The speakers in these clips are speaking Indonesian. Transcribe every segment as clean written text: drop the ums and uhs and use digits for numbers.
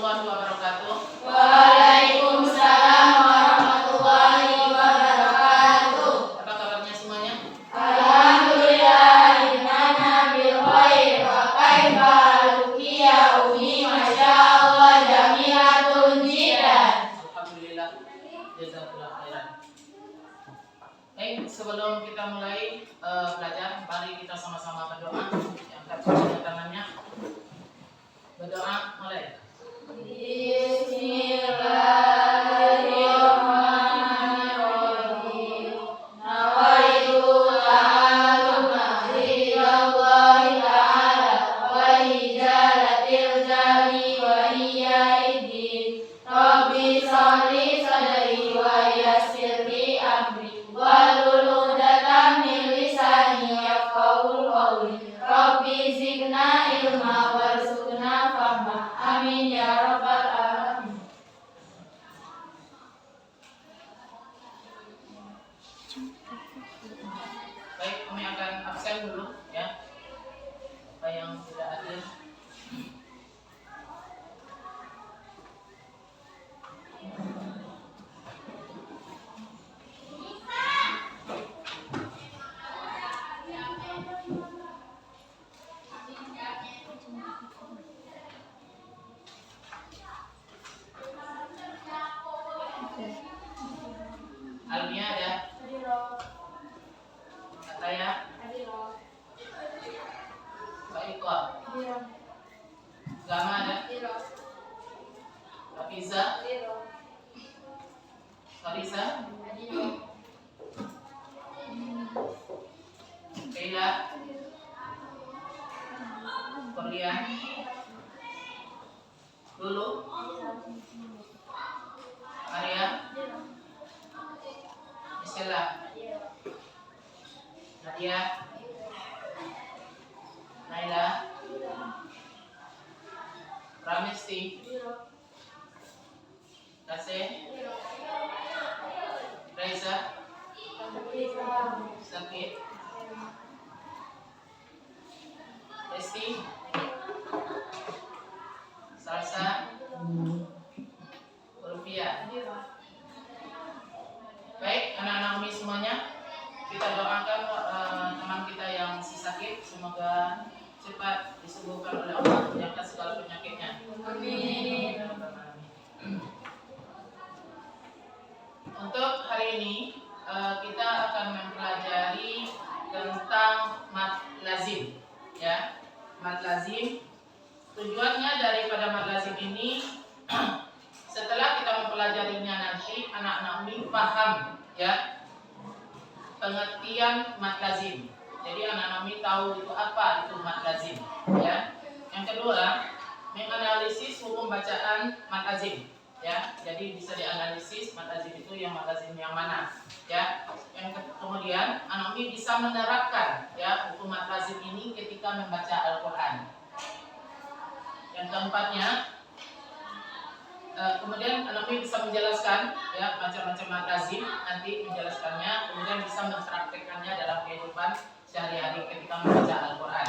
warahmatullahi wabarakatuh. Waalaikumsalam warahmatullahi wabarakatuh. Apa kabarnya semuanya? Alhamdulillah, innana bil khair wa kaifa ruqiya umi masyaallah jamilatun jiddan. Alhamdulillah, jazakallah khairan. Baik, sebelum kita mulai belajar, mari kita sama-sama berdoa. Angkat kedua tangannya. Berdoa mulai. Bismillahirrahmanirrahim. Nawaitu ta'alluma ridwallahi ta'ala wa hijalatil jami wa hiyaidin. Rabbi sholli sadri wa yassir li amri wahlul 'uqdatam min lisani yafqahul qawli. Rabbi zidna ilma warzuqna fahma. Amin ya rabbal alamin. Baik, kami akan absen dulu ya. Apa yang tidak hadir. Almia ada? Kataya? Pak Iko? Gama ada? Hafiza? Farisa? Kaila? Korlian? Lulu? Arya? Isela? Nadia? Naila? Ramesti? Kase? Raisa? Sakit? Esti? Salsa? Rupiah? Baik, anak-anak Umi semuanya, kita doakan teman kita yang sakit, semoga cepat disembuhkan oleh Allah, menjaga segala penyakitnya. Amin. Untuk hari ini kita akan mempelajari tentang mat lazim, ya. Mat lazim. Tujuannya daripada mat lazim ini, setelah kita mempelajarinya nanti anak-anak Umi paham, ya, pengertian mat lazim. Jadi anak-anak Umi tahu itu apa itu mat lazim, ya. Yang kedua, menganalisis hukum bacaan mat lazim, ya. Jadi bisa dianalisis mat lazim itu yang mat lazim yang mana, ya. Kemudian anak Umi bisa menerapkan, ya, hukum mat lazim ini ketika membaca Al-Qur'an. Yang keempatnya, kemudian anak Umi bisa menjelaskan, ya, macam-macam mat lazim, nanti menjelaskannya, kemudian bisa mempraktekannya dalam kehidupan sehari-hari ketika membaca Al-Quran.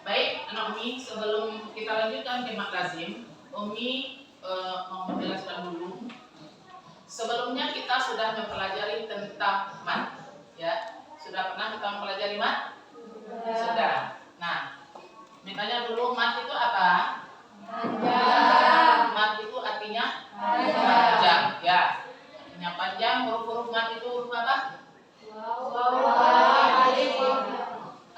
Baik, anak Umi, sebelum kita lanjutkan ke mat lazim, Umi mau menjelaskan dulu. Sebelumnya kita sudah mempelajari tentang mat, ya. Sudah pernah kita mempelajari mat? Sudah. Nah, makanya dulu mat itu apa? Panjang. Mat itu artinya Panjang. panjang, ya. Artinya panjang. Huruf-huruf mat itu huruf apa?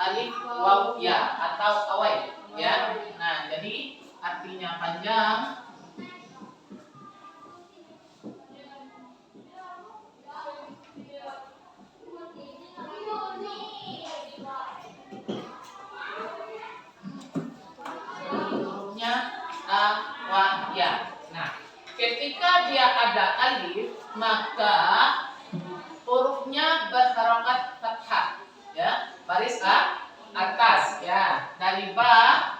Alif, waw, ya, atau awai, ya. Nah, jadi artinya panjang. Hurufnya a, wa, ya. Nah, ketika dia ada alif, maka hurufnya berharokat fathah, ya, baris atas, ya, dari ba,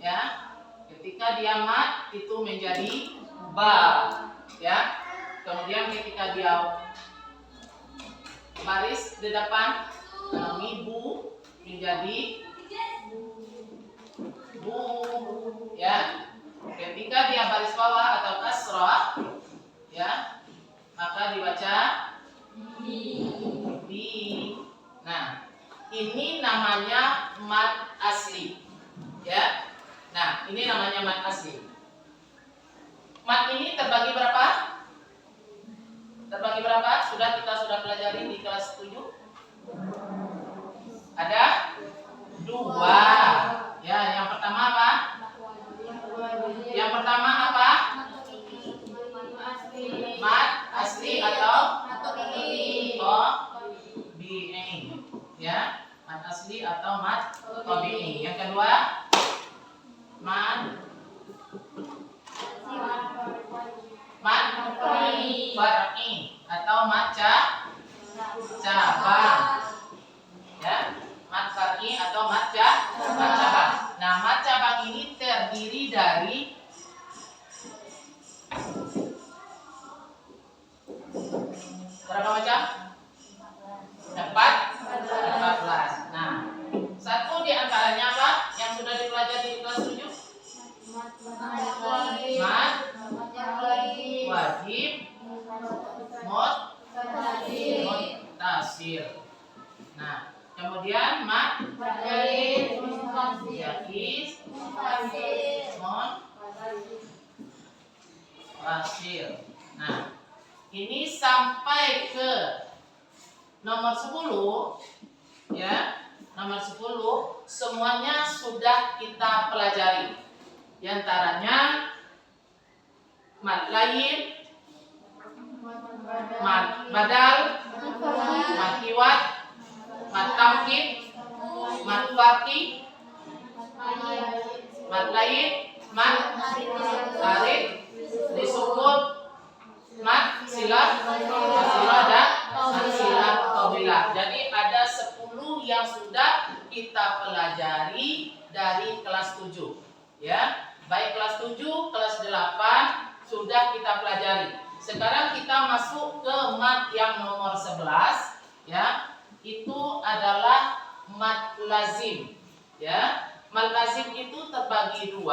ya, ketika dia mat itu menjadi ba, ya, kemudian ketika dia baris di depan bu menjadi bu, ya, ketika dia dibaca bi. Nah, ini namanya mad asli. Ya. Nah, ini namanya mad asli. Mad ini terbagi berapa? Terbagi berapa? Kita sudah pelajari di kelas 7. Ada 2. Ya, yang pertama apa? Yang pertama apa? Mad asli atau tabi'i. Ya, mad asli atau mad tabi'i. Yang kedua, mad far'i atau mad cabang. Ya, mad far'i atau mad cabang. Nah, mad cabang ini terdiri dari berapa macam? 14. Nah, satu di antaranya apa? Yang sudah dipelajari di kelas 7? Mad wajib, muttasil. Nah, kemudian mad jaiz, muttasil. Nah, ini sampai ke nomor 10, ya. Nomor 10 semuanya sudah kita pelajari. Di antaranya mad lain, mad badal, mad iwad, mad tamkin, mad farqi, mad lain, mad arid, disukun, mad silah, dan mad silah qabilah. Jadi ada 10 yang sudah kita pelajari dari kelas 7. Ya, baik kelas 7, kelas 8 sudah kita pelajari. Sekarang kita masuk ke mad yang nomor 11, ya. Itu adalah mad lazim. Ya, mad lazim itu terbagi 2.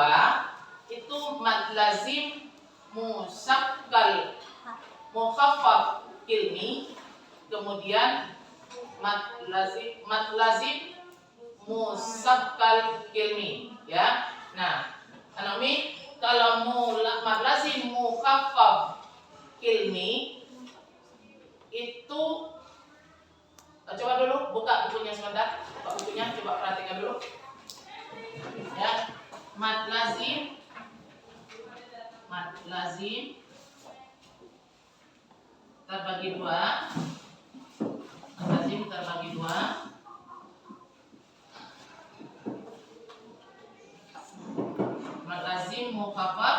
Itu mad lazim musakkal mukhaffaf ilmi, kemudian mad lazim musakkal ilmi, ya. Nah, Anami, kalau mad lazim mukhaffaf ilmi itu coba dulu buka bukunya sebentar. Buka bukunya, coba perhatikan dulu. Ya, mad lazim terbagi 2. Mad lazim terbagi 2. Mad lazim mukhaffaf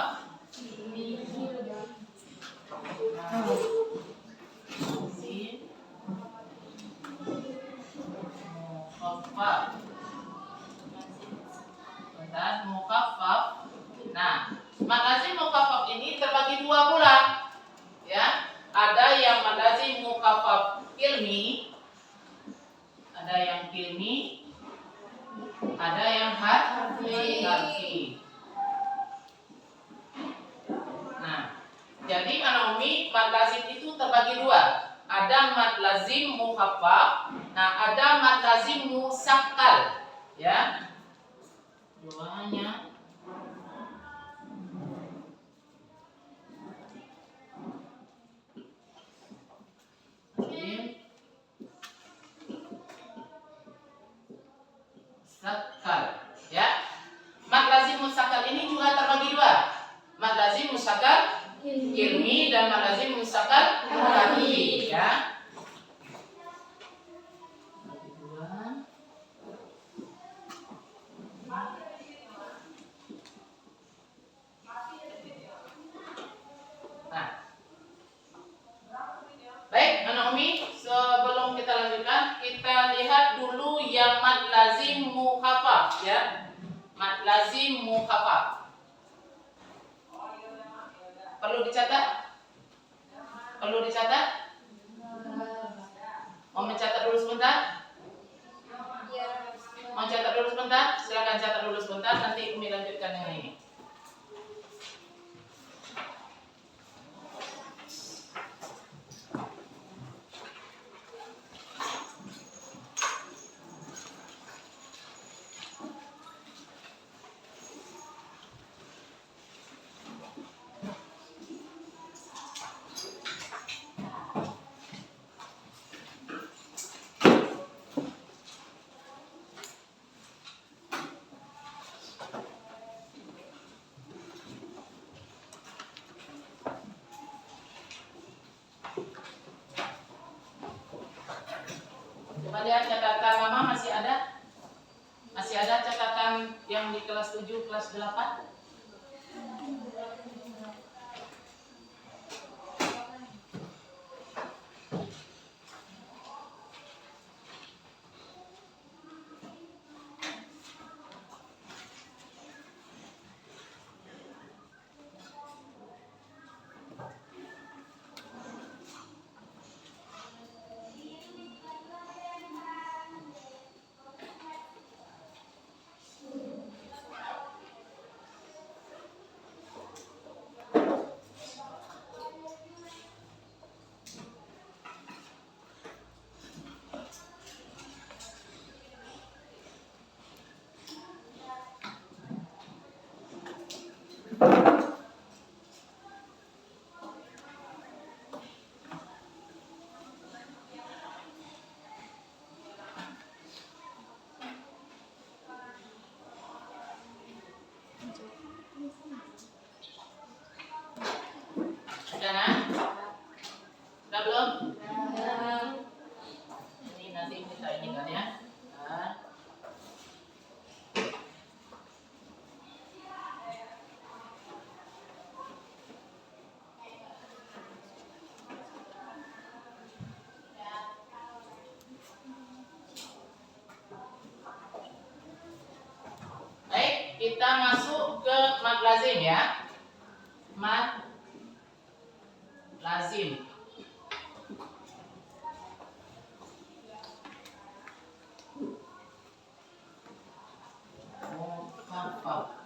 mukhaffaf. Nah, mad lazim mukhaffaf ini terbagi 2 pula. Ya, ada yang mad lazim mukhaffaf ilmi, ada yang ilmi, ada yang harfi. Nah, jadi anak umi mad lazim itu terbagi 2. Ada mad lazim mukhaffaf, nah ada mad lazim musakkal. Ya, duanya. Musakkal, ya. Mad lazim musakkal ini juga terbagi 2. Mad lazim musakkal ilmi dan mad lazim musakkal harfi, ya. Nah, baik anak umi, sebelum kita lanjutkan, kita lihat dulu yang mad lazim mukhaffaf, ya. Mad lazim mukhaffaf. Perlu dicatat? Perlu dicatat? Mau mencatat dulu sebentar? Mau catat dulu sebentar? Silakan catat dulu sebentar, nanti Umi lanjutkan yang ini. Coba lihat catatan Mama, masih ada? Masih ada catatan yang di kelas 7, kelas 8? Sudah nah? Sudah belum? Ini nanti kita ini kan ya. Nah. Baik, kita masuk ke mad lazim ya. Mad lazim. Mukhaffaf.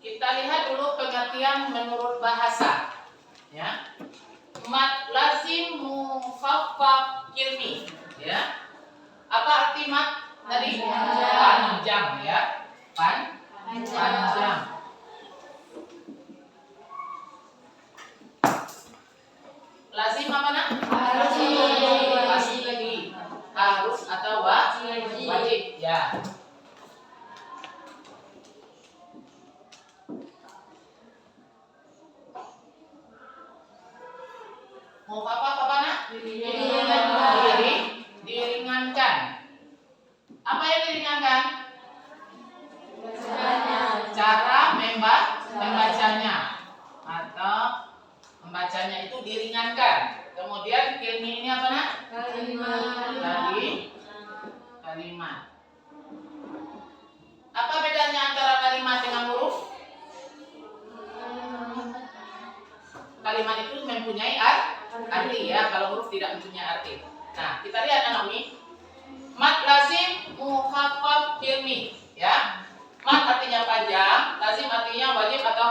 Kita lihat dulu pengertian menurut bahasa. Ya. Mad lazim mukhaffaf kilmi. Ya. Apa arti mad tadi? Panjang ya. Panjang. Lazim apa nak? Pasti. Harus atau wajib. Ya. Mau apa nak? Diringankan. Apa yang diringankan? Cara membacanya atau membacanya itu diringankan. Kemudian kilmi ini apa nak? Kalimat. Apa bedanya antara kalimat dengan huruf? Kalimat itu mempunyai arti ya, kalau huruf tidak mempunyai arti. Nah, kita lihat anak Umi. Mad lazim mukhaffaf kilmi ya. Mad artinya panjang, lazim artinya wajib atau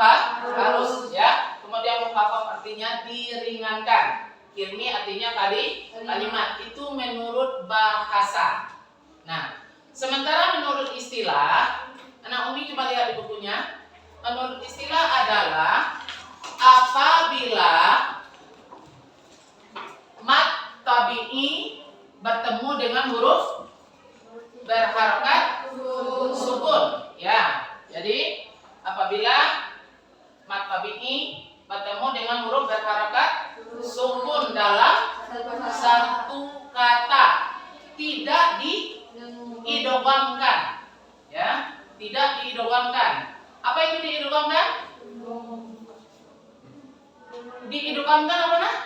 harus ya. Kemudian mukhaffaf artinya diringankan. Kilmi artinya kalimat. Itu menurut bahasa. Nah, sementara menurut istilah, anak Umi coba lihat di bukunya. Menurut istilah adalah apabila mad tabi'i bertemu dengan huruf berharokat sukun ya. Jadi apabila apabila mat tabi'i bertemu dengan huruf berharakat sukun dalam satu kata, tidak diidghamkan, ya, tidak diidghamkan. Apa itu diidghamkan? Diidghamkan apa nah?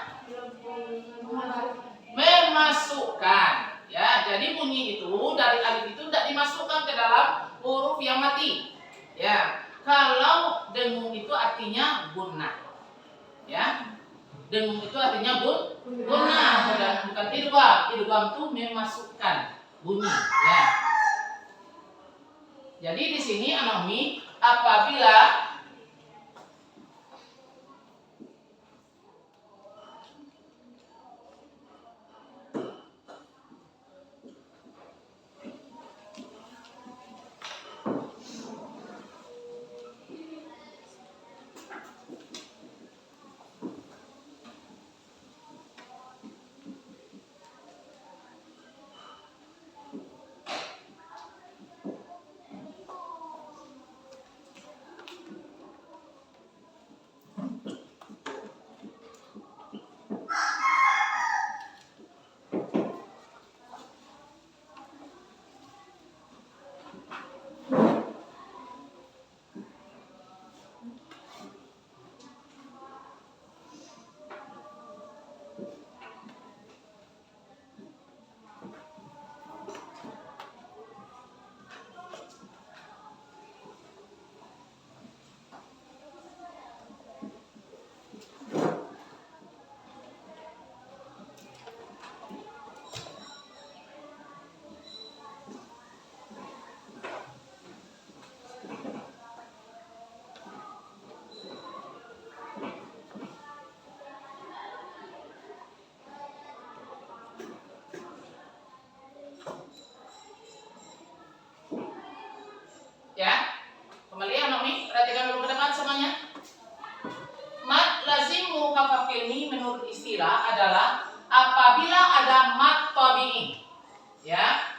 Memasukkan, ya. Jadi bunyi itu dari alif itu tidak dimasukkan ke dalam huruf yang mati, ya. Kalau dengung itu artinya gunnah, ya. Dengung itu artinya gunnah, bukan idgham. Idgham itu memasukkan bunyi, ya. Jadi di sini anak Umi, apabila ya, kembali anak Umi, perhatikan dulu ke depan semuanya. Mad lazim mukhafaf ilmi menurut istilah adalah apabila ada mad tabi'i, ya,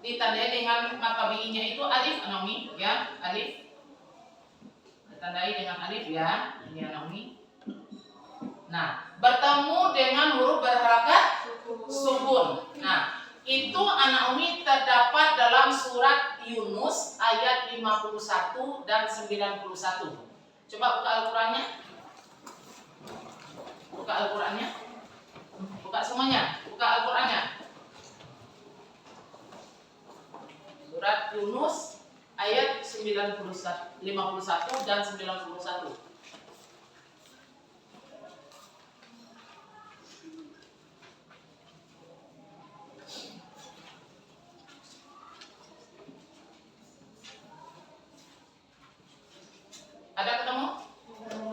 ditandai dengan mad tabi'inya itu alif anak Umi, ya, alif, ditandai dengan alif, ya, ini anak Umi. Nah, bertemu dengan huruf berharakat sukun. Nah, itu anak Umi terdapat dalam surat Yunus ayat 51 dan 91. Coba buka Al-Qur'annya. Buka Al-Qur'annya. Buka semuanya. Buka Al-Qur'annya. Surat Yunus ayat 51 dan 91. Ada ketemu?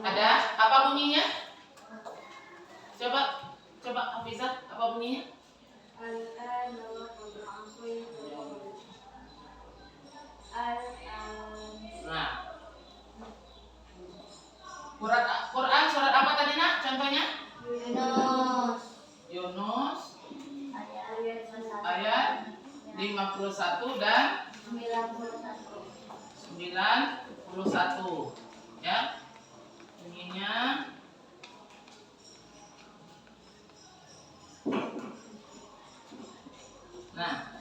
Ada? Apa bunyinya? Coba Hafizah, apa bunyinya? Nah, Quran surat apa tadi nak? Contohnya? Yunus ayat 51 dan 91. Ya, bunyinya nah,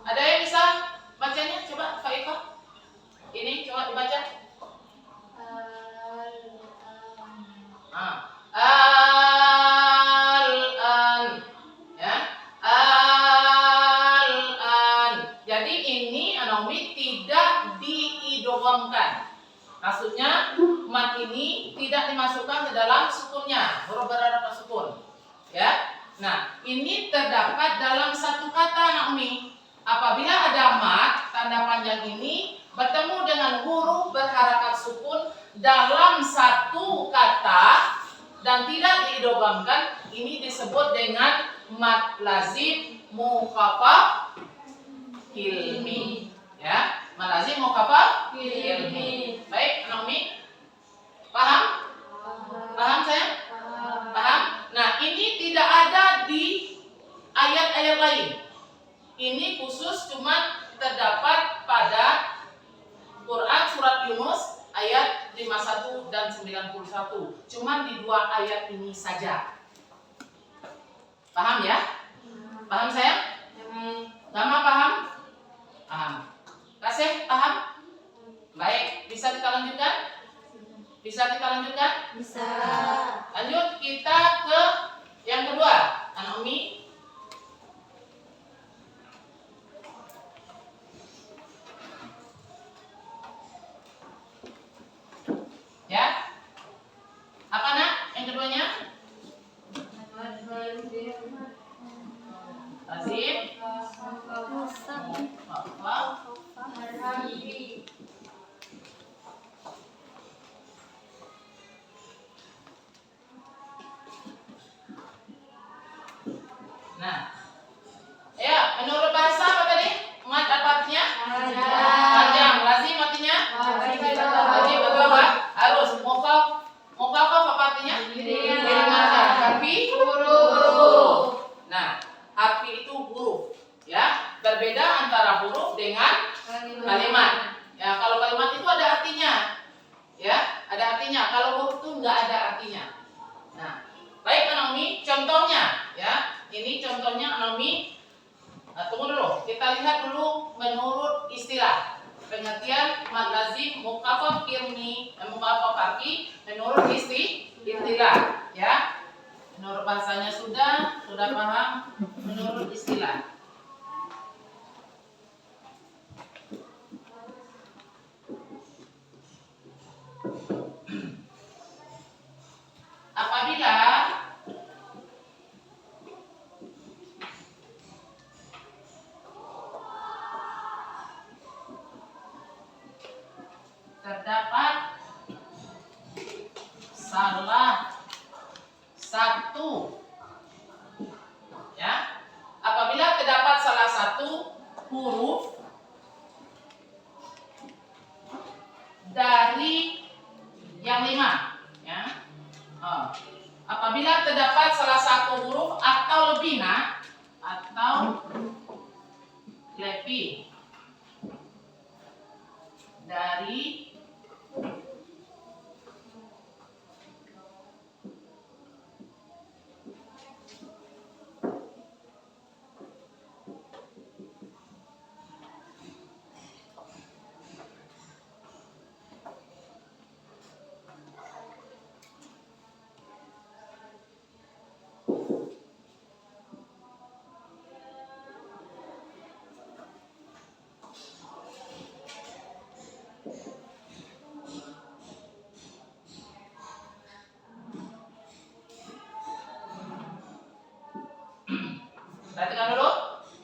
ada yang bisa bacanya? Coba Kak Ika, ini coba dibaca. Al-an, ya, al-an. Jadi ini anomi tidak diidghamkan. Maksudnya mat ini tidak dimasukkan ke dalam sukunnya, huruf berharakat sukun. Ya. Nah, ini terdapat dalam satu kata Naomi. Apabila ada mat tanda panjang ini bertemu dengan huruf berharakat sukun dalam satu kata dan tidak diidghamkan, ini disebut dengan mat lazim mukhafaf ilmi. Ya, mat lazim mukhafaf ilmi. Baik, Naomi, paham? Paham saya? Paham? Nah, ini tidak ada di ayat-ayat lain. Ini khusus cuma terdapat pada Quran surat surat Yunus ayat 51 dan 91. Cuman di 2 ayat ini saja. Paham ya? Paham sayang? Gama paham? Paham. Kasih paham? Baik, bisa kita lanjutkan? Bisa kita lanjutkan? Bisa. Lanjut kita ke yang kedua. Anak Umi. Ya. Apa nak? Yang keduanya? Lazim. Nah, ya menurut bahasa apa tadi? Mat apa artinya? Panjang. Lazim artinya? Wajib atau apa? Harus. Mukafaf apa artinya? Diringankan. Harfi huruf. Nah, harfi itu huruf. Ya, berbeda antara huruf dengan kalimat. Ya, kalau kalimat itu ada artinya. Ya, ada artinya. Kalau huruf itu enggak ada artinya. Nah, baik Anomi, contohnya ya. Ini contohnya Anomi. Nah, tunggu dulu. Kita lihat dulu menurut istilah. Pengertian mad lazim mukafaf kirmi dan mukafaf harfi menurut istilah ya. Menurut bahasanya sudah paham, menurut istilah. Apabila terdapat salah satu ya, apabila terdapat salah satu huruf dari yang 5 ya. Apabila terdapat salah satu huruf atau lebih dari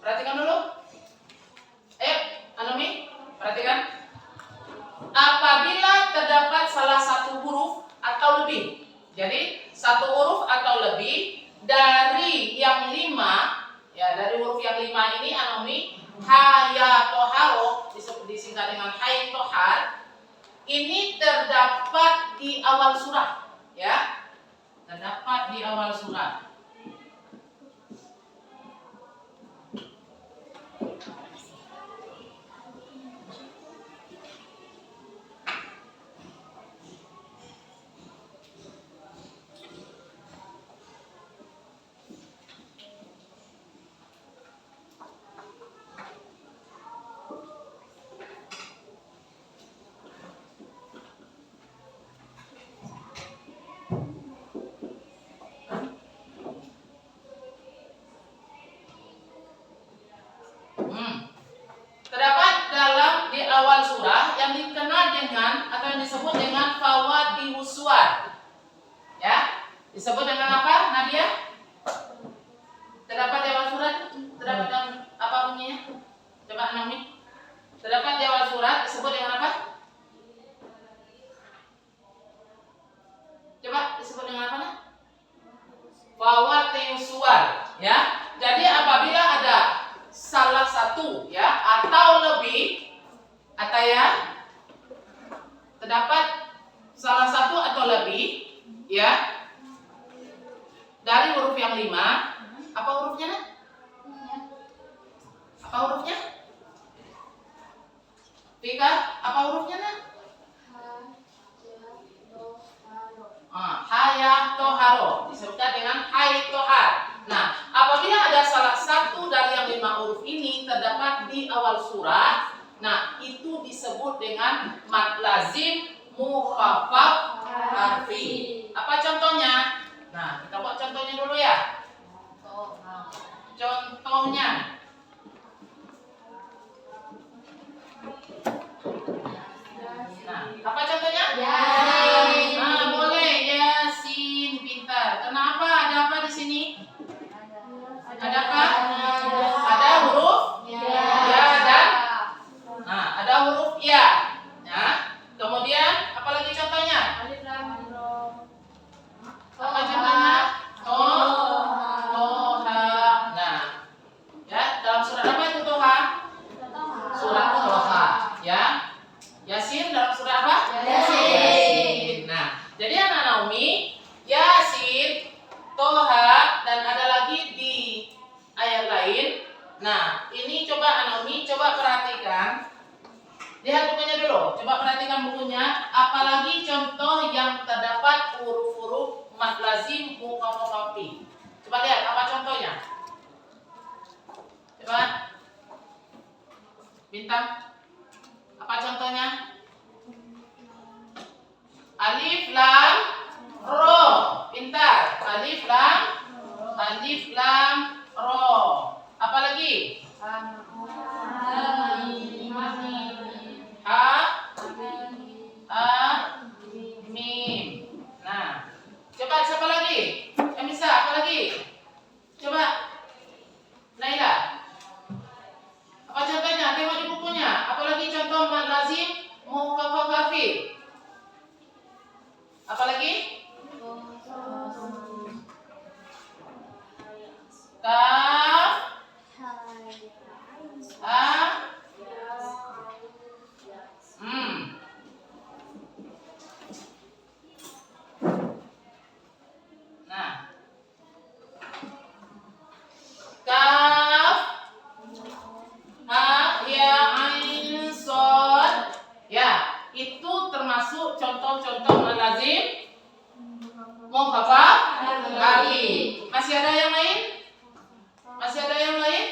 Perhatikan dulu. Ayo, Anomi, perhatikan. Apabila terdapat salah satu huruf atau lebih. Jadi, satu huruf atau lebih dari yang 5, ya, dari huruf yang 5 ini Anomi, ha, ya, to, haro, disingkat dengan hai, to, har. Ini terdapat di awal surah, ya. Terdapat di awal surah. Terdapat di awal surah yang dikenal dengan atau yang disebut dengan fawatihus suwar. Ya, disebut dengan apa, Nadia? Terdapat di awal surat, terdapat dengan apa bunyinya? Coba Anomi. Terdapat di awal surat disebut dengan apa? Coba disebut dengan apa? Fawatihus suwar. Ya, jadi apabila ada salah satu ya atau lebih atau ya terdapat salah satu atau lebih ya dari huruf yang 5, apa hurufnya nak? Apa hurufnya? Tika, apa hurufnya nak? Haya toharo disebutkan dengan hai tohar. Nah, apabila ada salah satu dari yang 5 huruf ini terdapat di awal surat, nah itu disebut dengan mad lazim mukhaffaf harfi. Apa contohnya? Nah, kita buat contohnya dulu ya. Contohnya. Nah, apa contohnya? Yasin. Boleh Yasin, pintar. Kenapa? Ada apa di sini? Ada apa? Ada huruf ya dan ada huruf ya. Nah, kemudian apa lagi contohnya? Apa contohnya? Toha. Nah, ya dalam surat apa itu Toha? Surat Toha. Ya. Yasin dalam surat apa? Yasin. Nah, jadi anak Naomi, Yasin, Toha, dan ada lagi di ayat lain. Nah, ini coba anak Naomi, coba perhatikan. Lihat bukunya dulu. Coba perhatikan bukunya. Apalagi contoh yang terdapat huruf-huruf mad lazim mukhaffaf. Coba lihat apa contohnya. Coba. Bintang. Apa contohnya? Alif lam ro. Pintar. Alif lam ro. Apa lagi? Mim. Nah, coba siapa lagi? Yang bisa? Apa lagi? Coba. Naila. Apa contohnya? Tengok di bukunya. Apalagi contoh mad lazim mukhaffaf harfi. Apalagi? Kaf, Nah. Kaf, ya, ain, shad. Ya, itu termasuk contoh-contoh mad lazim mukhaffaf harfi. Masih ada yang lain? Masih ada yang lain?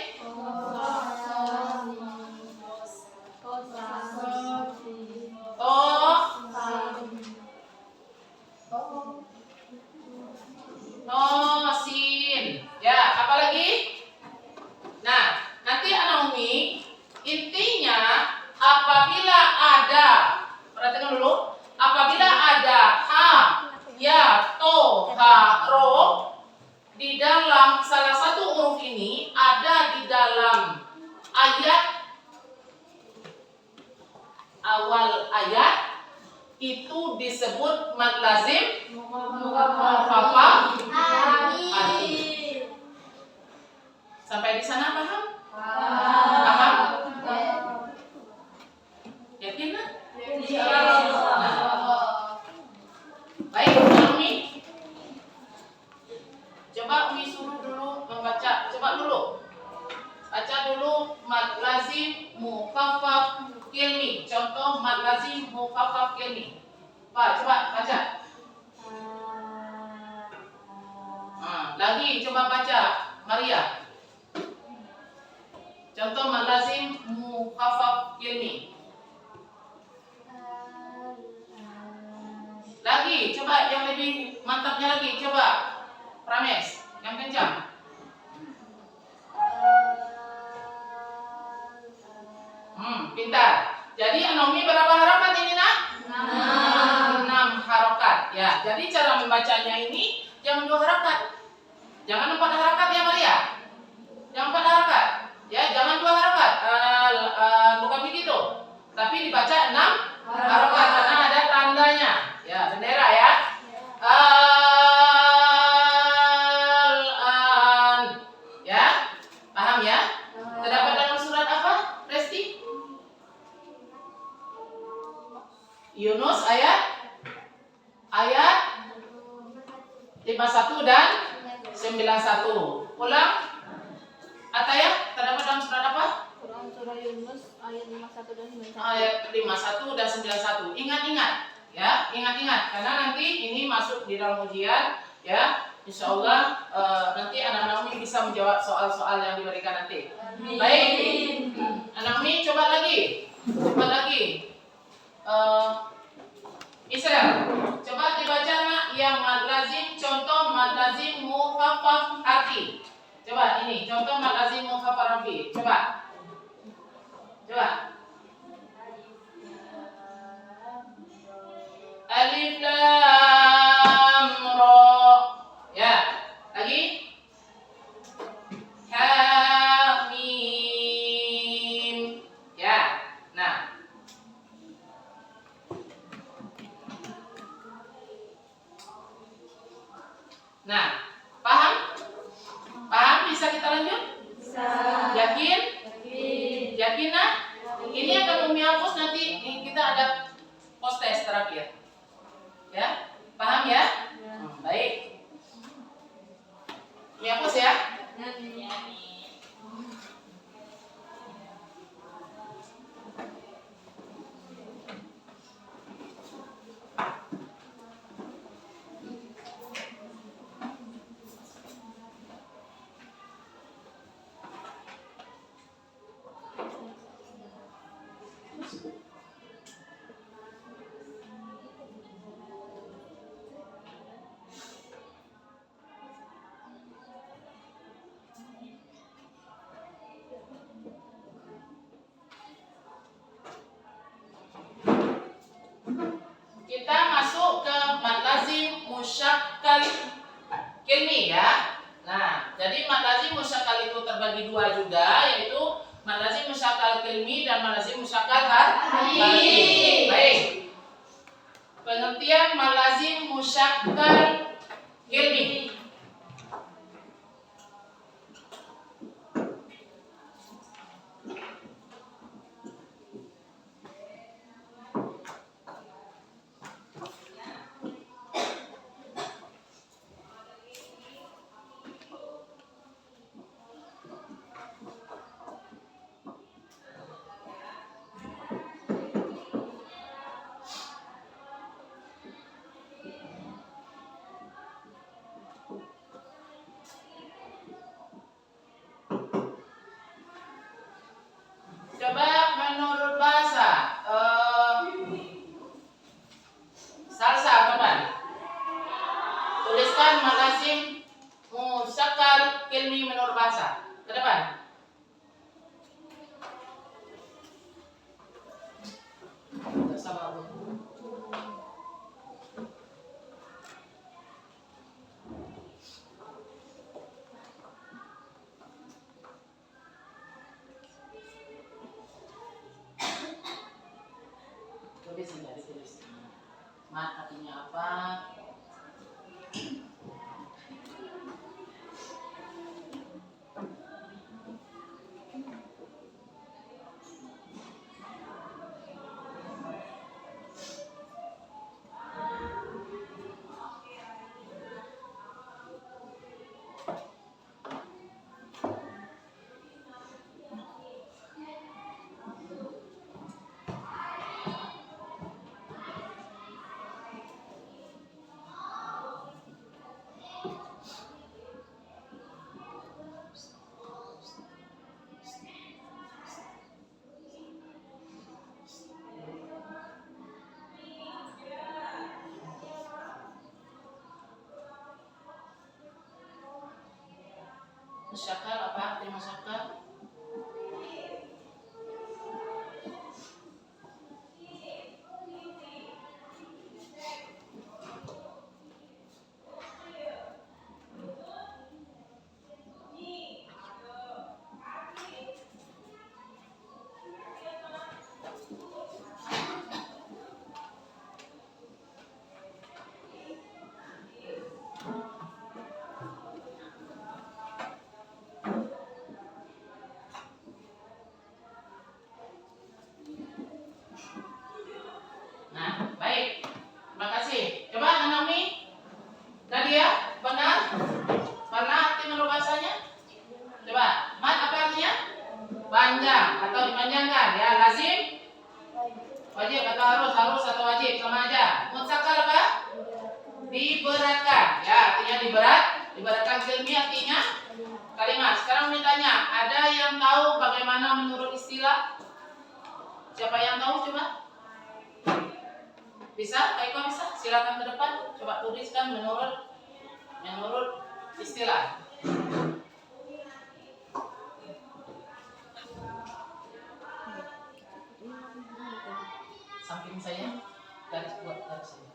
Sin. Ya, apa lagi? Nah, nanti Naomi, intinya apabila ada, perhatikan dulu, apabila ada ha, ya, to, ha, ro di dalam salah satu huruf ini ada di dalam ayat awal ayat, itu disebut mad lazim mukhaffaf harfi. Sampai di sana paham? Paham? Yakin kan? Baik, Umi. Coba Umi suruh dulu membaca. Coba dulu. Baca dulu mad lazim mukhaffaf kilmi. Contoh mad lazim mukhaffaf kilmi. Pak, coba baca. Lagi coba baca, Maria. Contoh mad lazim mukhaffaf kilmi. Lagi, coba yang lebih mantapnya lagi, coba. Prames, yang kencang. Pintar. Jadi Anomi berapa harokat ini nak? 6 harokat. Ya, jadi cara membacanya ini jangan 2 harokat. Jangan 4 harokat ya Maria. Jangan 4 harokat. Ya, jangan 2 harokat. Bukan begitu. Tapi dibaca 6 harokat karena ada tandanya. Ya, bendera ya. Ya, paham ya? Terdapat dalam surat apa? Resti? Yunus ayat 51 dan 91. Ulang. Ataya terdapat dalam surat apa? Surah Yunus ayat 51 dan 91. Ayat 51 dan 91. Ingat-ingat. Ya, ingat-ingat karena nanti ini masuk di dalam ujian ya. Insya Allah nanti anak-anak Umi bisa menjawab soal-soal yang diberikan nanti. Baik, anak Umi coba lagi. Israel, coba dibaca nak yang mad lazim, contoh mad lazim mukhaffaf arti. Coba ini contoh mad lazim mukhaffaf arti. Coba. Alif lam ra. Ya, lagi. Ha mim. Ya. Nah. Paham? Bisa kita lanjut? Bisa. Yakin? Yakin. Yakin nah? Ini akan Umi hapus nanti kita ada post test terakhir. Ya? Paham ya? Baik. Umi hapus ya? Kita masuk ke mad lazim musyakkal kilmi ya. Nah, jadi mad lazim musyakkal itu terbagi dua juga, yaitu mad lazim musyakkal kilmi dan mad lazim musyakkal harfi. Baik. Pengertian mad lazim musyakkal kilmi. Coba menurut bahasa salsa kapan? Tuliskan mad lazim musyakkal kilmi menurut bahasa. Ke depan. Sabar Bu. Tulis ini, ditulis. Mat artinya apa? Musyakkal apa arti musyakkal? kalimat. Sekarang mintanya, ada yang tahu bagaimana menurut istilah? Siapa yang tahu coba? Bisa? Kak Iko bisa? Silakan ke depan. Coba tuliskan menurut istilah. Samping saya garis buat garis ini.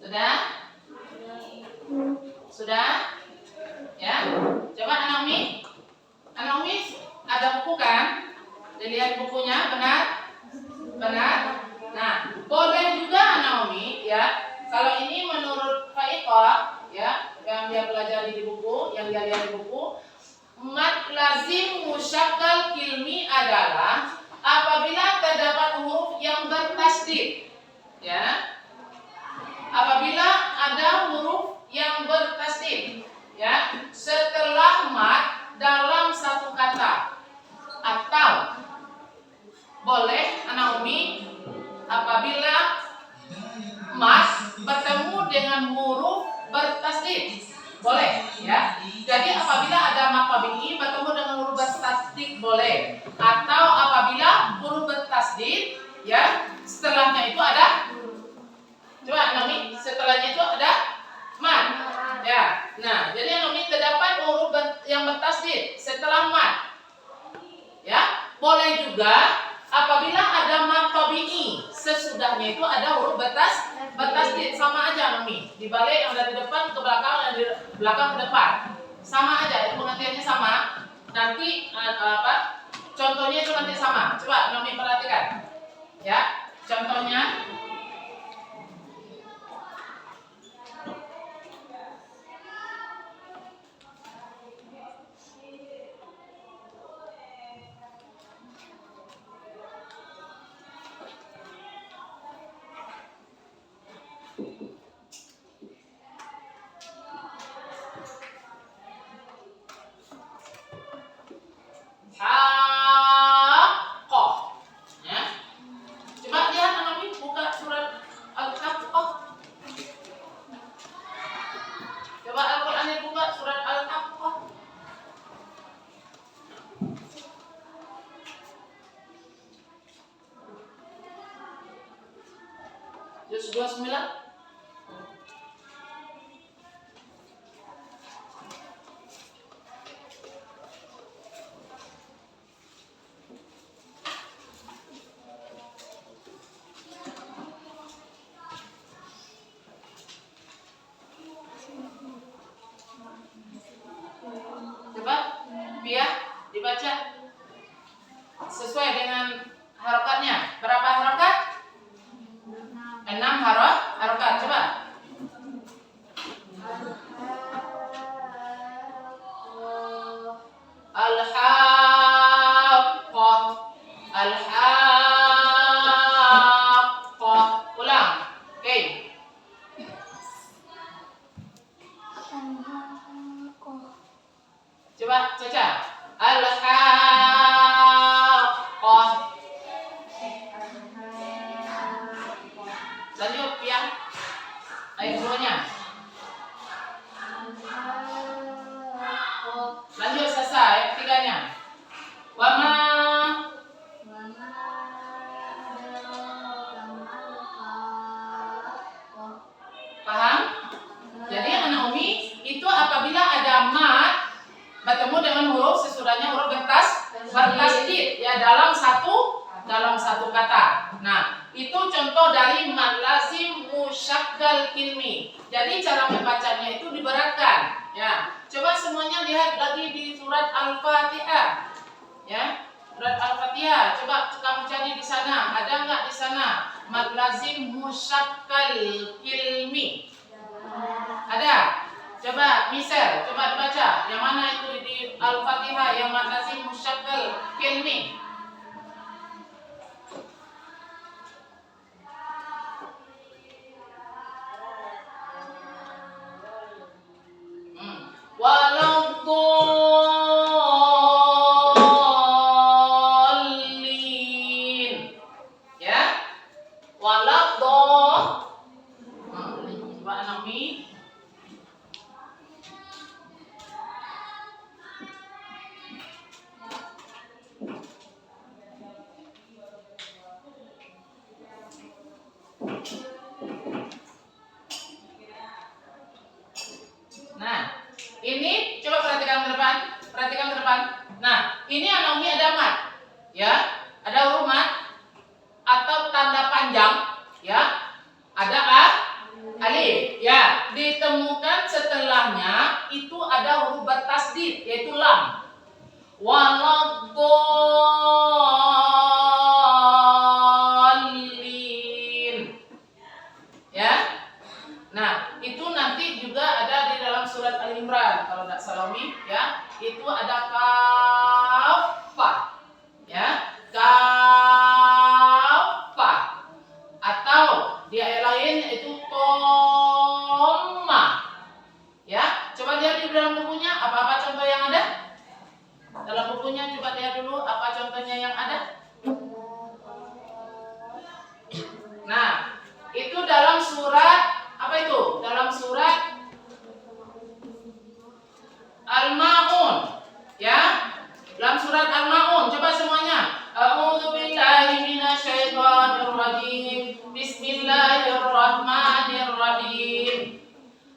Sudah? Sudah? Ya? Coba anak Umi ada buku kan? Dilihat bukunya, benar? Benar? Nah, boleh juga anak Umi, ya. Kalau ini menurut Kak Iko, ya, yang dia pelajari di buku, yang dia lihat di buku, mad lazim musyakkal kilmi adalah apabila terdapat huruf yang bertasdid, ya. Apabila ada huruf yang bertasdid, ya, setelah mad dalam satu kata, atau boleh anak Umi apabila mad bertemu dengan huruf bertasdid, boleh, ya. Jadi apabila ada mad tabi'i bertemu dengan huruf bertasdid boleh, atau apabila huruf bertasdid, ya, setelahnya itu ada. Coba Nomi, setelahnya itu ada mad. Ya. Nah, jadi Nomi terdapat huruf yang bertasdid setelah mad. Ya, boleh juga apabila ada mad tabi'i, sesudahnya itu ada huruf bertasdid, sama aja Nomi. Dibalik yang dari depan ke belakang, yang dari belakang ke depan. Sama aja, itu pengertiannya sama. Nanti contohnya itu nanti sama. Coba Nomi perhatikan. Ya, contohnya Haqqah. Ya. Coba lihat anak ini buka surat Al-Haqqah. Coba Al-Qur'an buka surat Al-Haqqah. Juz 29. Coba biar dibaca sesuai dengan harokatnya. Berapa harokat? 6 harokat. Coba. Al-Haqqah. Al-Haqqah. Ulang. Oke. Coba Caca. Al-Haqqah. Lanjut ya. Ayat 2-nya. Lanjut selesai ayat 3-nya. Wama. Paham? Jadi anak Umi itu apabila ada mat bertemu dengan huruf sesudahnya huruf bertasdid ya dalam satu kata. Nah, itu contoh dari mad lazim musyakkal ilmi. Jadi cara membacanya itu diberatkan. Ya, coba semuanya lihat lagi di surat Al-Fatihah. Ya, surat Al-Fatihah. Coba kamu cari di sana. Ada nggak di sana mad lazim musyakkal ilmi? Ada. Coba misal, coba dibaca. Yang mana itu di Al-Fatihah yang mad lazim musyakkal ilmi? Waladhdallin. Ya. Waladhdallin. Coba anak Mi. Nah, ini coba perhatikan ke depan, Nah, ini anak Umi ada mat, ya, ada huruf mat atau tanda panjang, ya, ada alif, ya, ditemukan setelahnya itu ada huruf bertasdid yaitu lam. Waladhdallin, ya. Nah, itu nanti juga ada di dalam surat Al-Imran kalau tidak salah Umi, ya. Itu ada kafah, ya. Kafah. Atau di ayat lain itu koma. Ya, coba lihat di dalam bukunya apa-apa contoh yang ada? Dalam bukunya coba lihat dulu apa contohnya yang ada. Nah, itu dalam surat apa itu? Dalam surat Al-Ma'un, ya. Dalam surat Al-Ma'un, coba semuanya. A'udzubillahi minasyaitonirrajim. Bismillahirrahmanirrahim.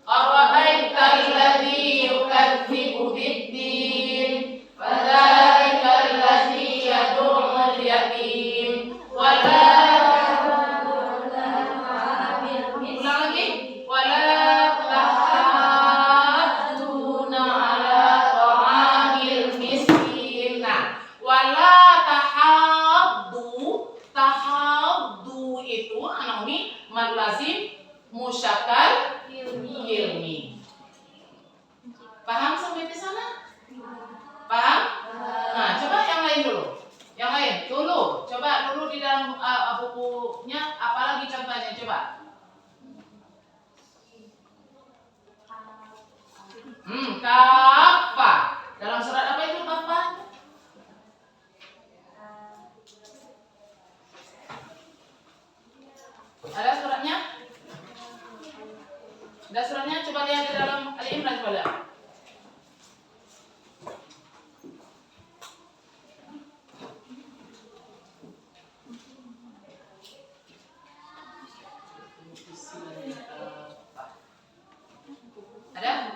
Ara'aital ladzi yukadzibu biddin, fadzakal ladzi yad'ul yatim, wala mad lazim musyakkal ilmi. Paham sampai di sana? Paham? Nah, coba yang lain dulu. Yang lain dulu. Coba dulu di dalam bukunya apalagi contohnya coba. Kafa. Dalam surat apa itu kafa? Ada suratnya? Ada suratnya? Coba lihat di dalam Ali Imran, coba lihat. Ada?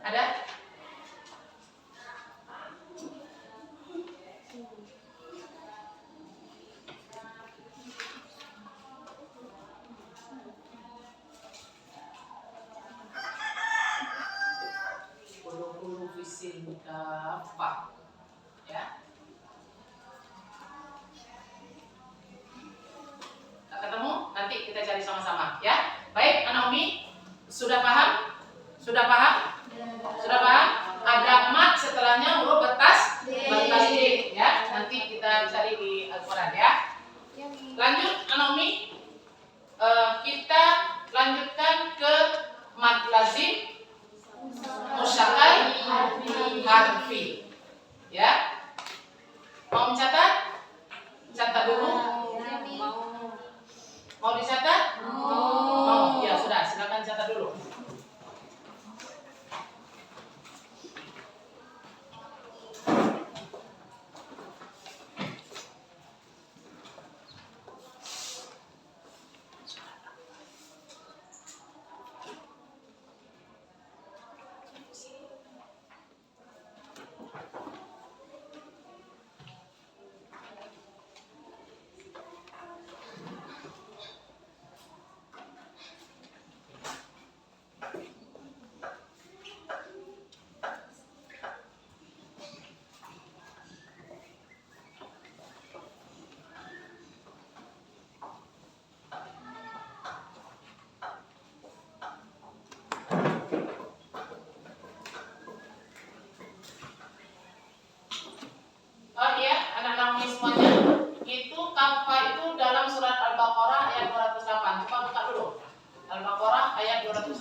Ada? Huruf isim kafah. Ya. Tak ketemu? Nanti kita cari sama-sama, ya. Baik, anak Umi, sudah paham? Sudah paham? Sudah paham? Ada mat setelahnya huruf batas D, ya. Nanti kita cari di Al-Qur'an, ya. Lanjut, anak Umi. Kita lanjutkan ke mat lazim musyakkal harfi. Ya. Mau mencatat? Catat dulu. Mau dicatat? Mau. Ya, sudah, silakan catat dulu. Oh iya, anak-anak Umi semuanya, itu kafa itu dalam surat Al-Baqarah ayat 208. Coba buka dulu. Al-Baqarah ayat 208.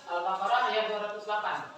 Al-Baqarah ayat 208.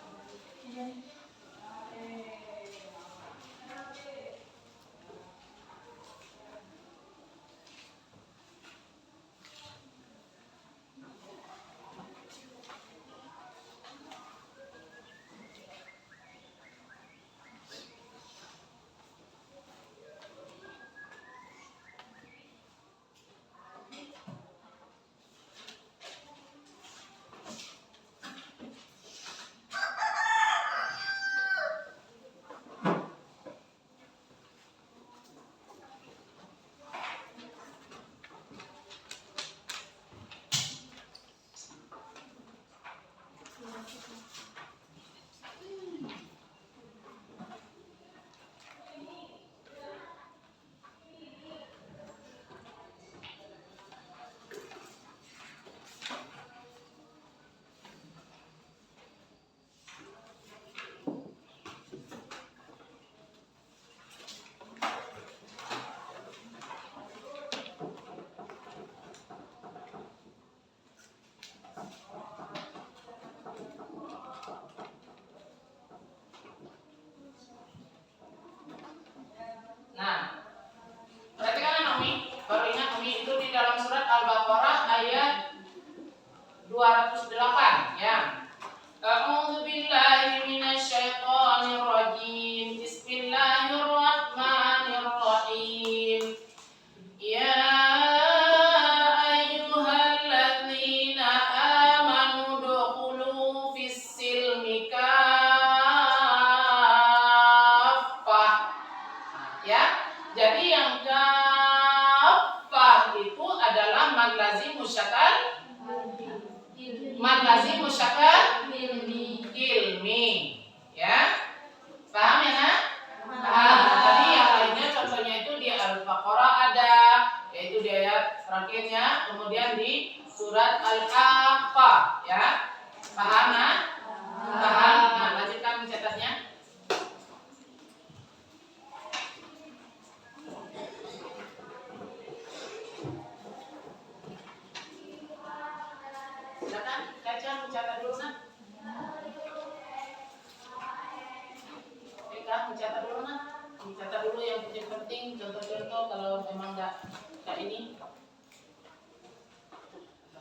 dicatat dulu nah. Dicatat dulu yang penting, contoh-contoh kalau memang nggak ini.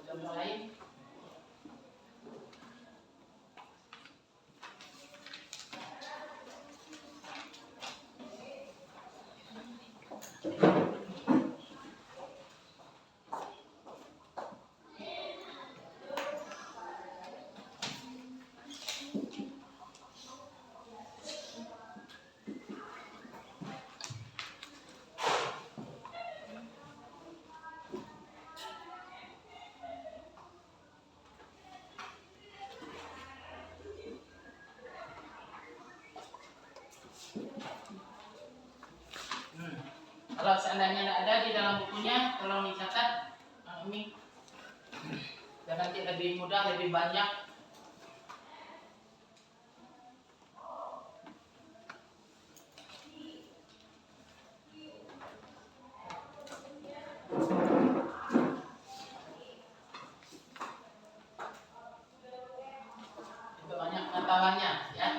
Contoh lain. Kalau seandainya tidak ada di dalam bukunya, tolong dicatat. Ini dan nanti lebih mudah, lebih banyak. Lebih banyak pengetahuannya, ya.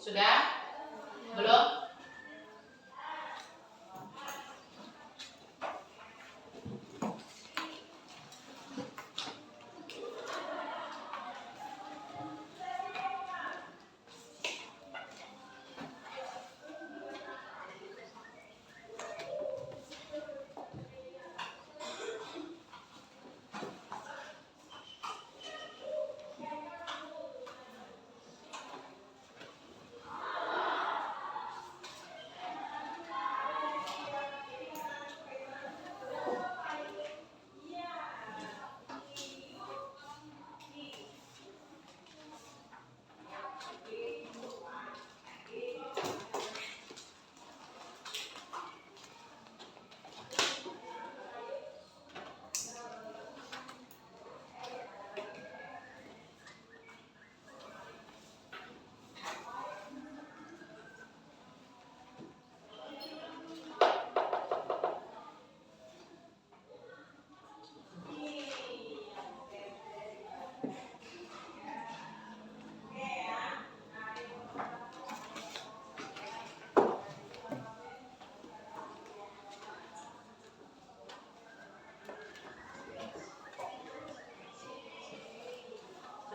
Sudah? Belum?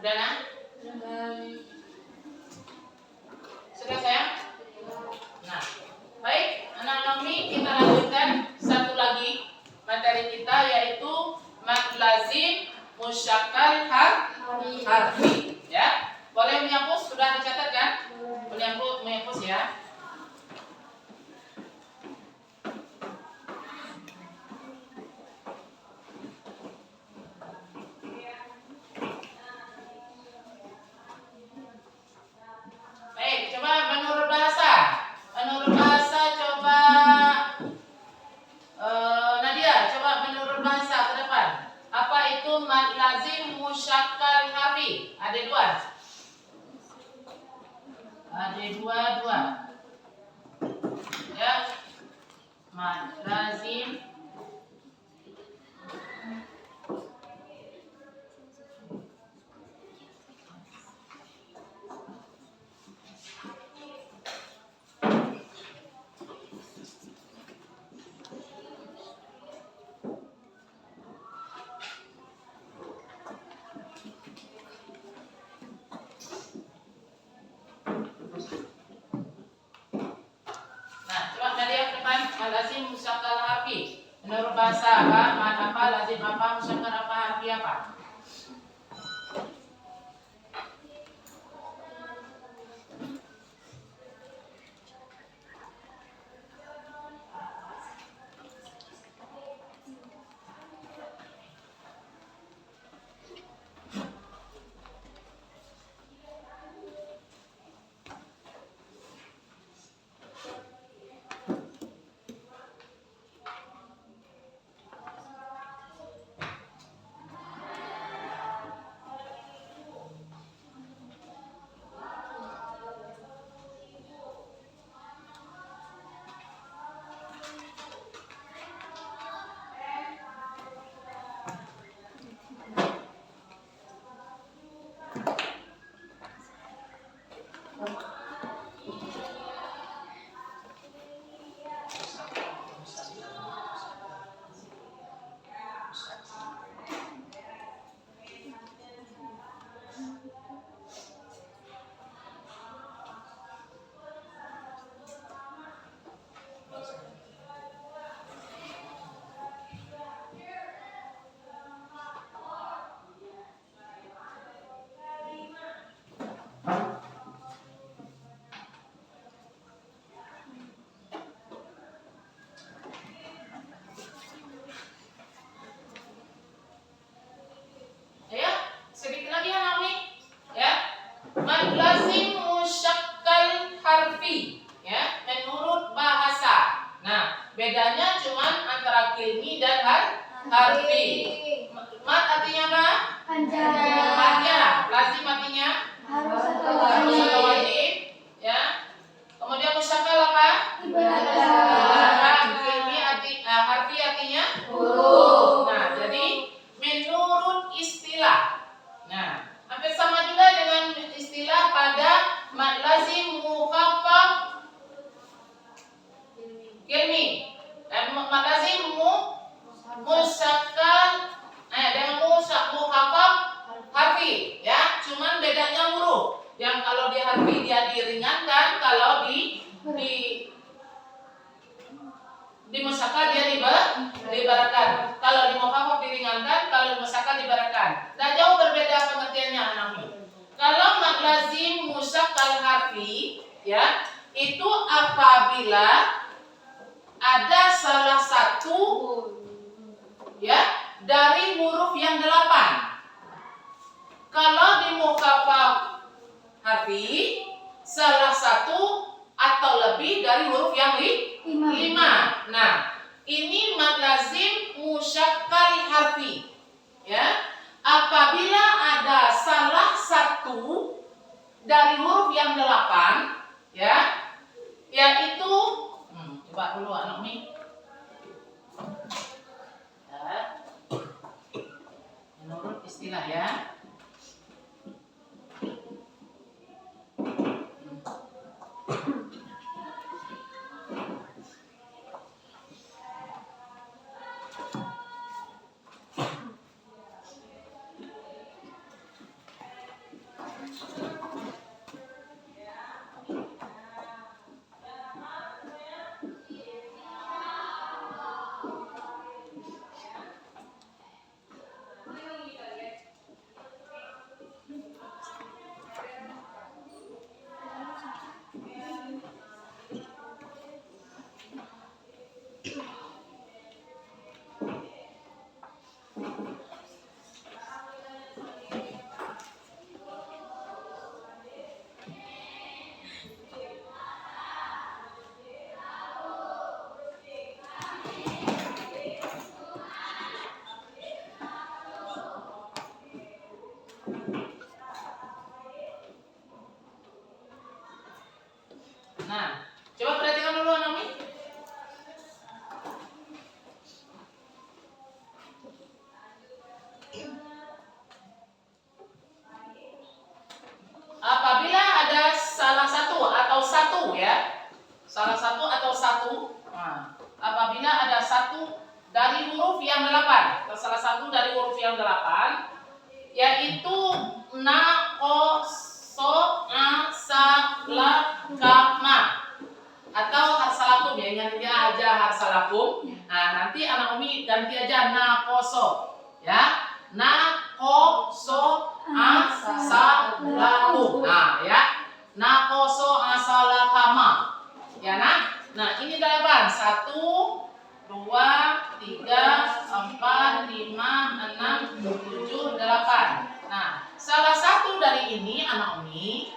Sudah nak? Sudah sayang? Nah, baik, anak Naomi, kita lanjutkan satu lagi materi kita, yaitu mad lazim musyakkal harfi. Ya, boleh menghapus? Sudah dicatat kan? Boleh menghapus ya. Baik, coba menurut bahasa. Menurut bahasa coba Nadia, coba menurut bahasa ke depan. Apa itu mad lazim musyakkal harfi? Ada dua. Ada dua. Ya. Mad lazim lazim musyakkal harfi. Menurut bahasa apa? Mad apa? Lazim apa? Musyakkal apa? Harfi apa? cuman antara kilmi dan harfi. Mat artinya apa? Panjang. Lazim artinya harus atau wajib, ya. Kemudian musyakal apa? Ibaratkan. Kilmi harfi artinya huruf. Nah, jadi menurut istilah. Nah, hampir sama juga dengan istilah pada mad lazim mukhaffaf kilmi. Mad lazim musyakkal dengan mukhaffaf harfi, ya. Cuman bedanya huruf. Yang kalau di harfi dia diringankan, kalau di musyakkal dia diibaratkan. Kalau di mukhaffaf diringankan, kalau di musyakkal diibaratkan. Dan jauh berbeda pengertiannya anaknya. Kalau mad lazim musyakkal harfi, ya, itu apabila ada salah satu, ya, dari huruf yang 8. Kalau di mukhaffaf harfi, salah satu atau lebih dari huruf yang 5. Nah, ini mad lazim musyakkal harfi, ya. Apabila ada salah satu dari huruf yang 8, ya, yaitu coba dulu anak Mi. Ya. Menurut istilah, ya. Nah, coba perhatikan dulu anak Mi. Apabila ada salah satu, ya. Salah satu atau satu. Nah, apabila ada satu dari huruf yang 8, atau salah satu dari huruf yang 8, yaitu na, ko, so, a, sa, la, ka, ma, atau harsalakum, ya, ingatnya aja harsalakum. Nah, nanti anak Umi ganti aja na, ko, so, ya. Na, ko, so, a, sa, la, kum. Nah, ya. Na, ko, so, a, sa, la, ka, ma. Ya, nah ini 8. 1, 2, 3, 4, 5, 6, 7, 8. Nah, salah satu dari ini anak Umi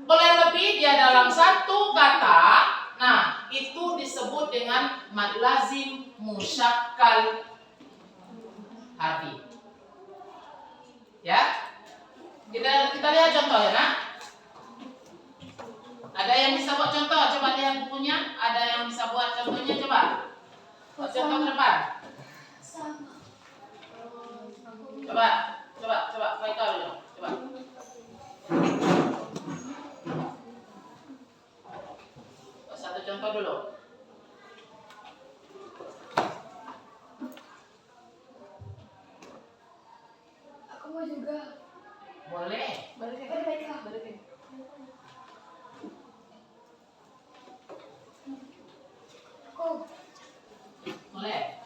boleh lebih dia dalam satu kata. Nah, itu disebut dengan mad lazim musyakkal harfi. Ya. Kita lihat contoh, ya, Nak. Ada yang bisa buat contoh? Coba lihat bukunya. Ada yang bisa buat contohnya? Coba. Buat contoh ke depan. Coba. Baik tahu dulu. Coba. Satu contoh dulu. Aku mau juga. Boleh. Baiklah. Aku. Boleh.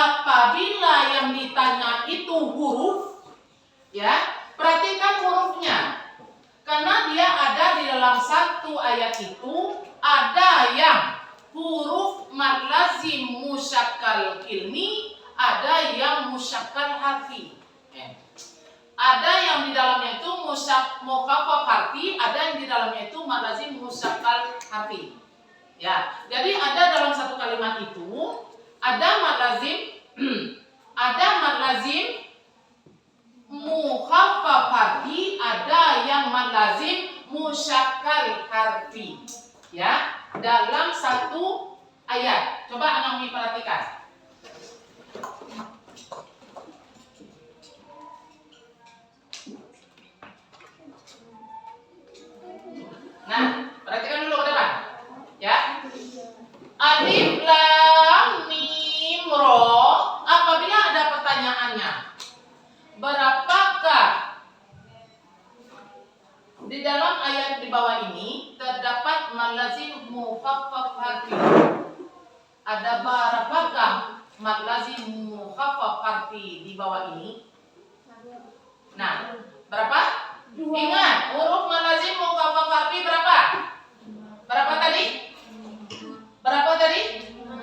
apabila yang ditanya itu huruf, ya, perhatikan hurufnya. Karena dia ada di dalam satu ayat itu, ada yang huruf mad lazim musyakkal ilmi, ada yang musyakkal harfi. Ada yang di dalamnya itu mukhaffaf harfi, ada yang di dalamnya itu mad lazim musyakkal harfi. Ya, jadi ada dalam satu kalimat itu ada mad lazim ada mad lazim mukhaffaf harfi, ada yang mad lazim musyakkal harfi. Ya, dalam satu ayat. Coba Anak Umi perhatikan. Nah, perhatikan dulu ke depan. Ya. Alif lam mim ro. Apabila ada pertanyaannya, berapakah di dalam ayat di bawah ini terdapat mad lazim mukhaffaf harfi? Ada berapakah mad lazim mukhaffaf harfi di bawah ini? Nah, berapa? Ingat, huruf mad lazim mukhaffaf harfi berapa? Berapa tadi? Berapa tadi?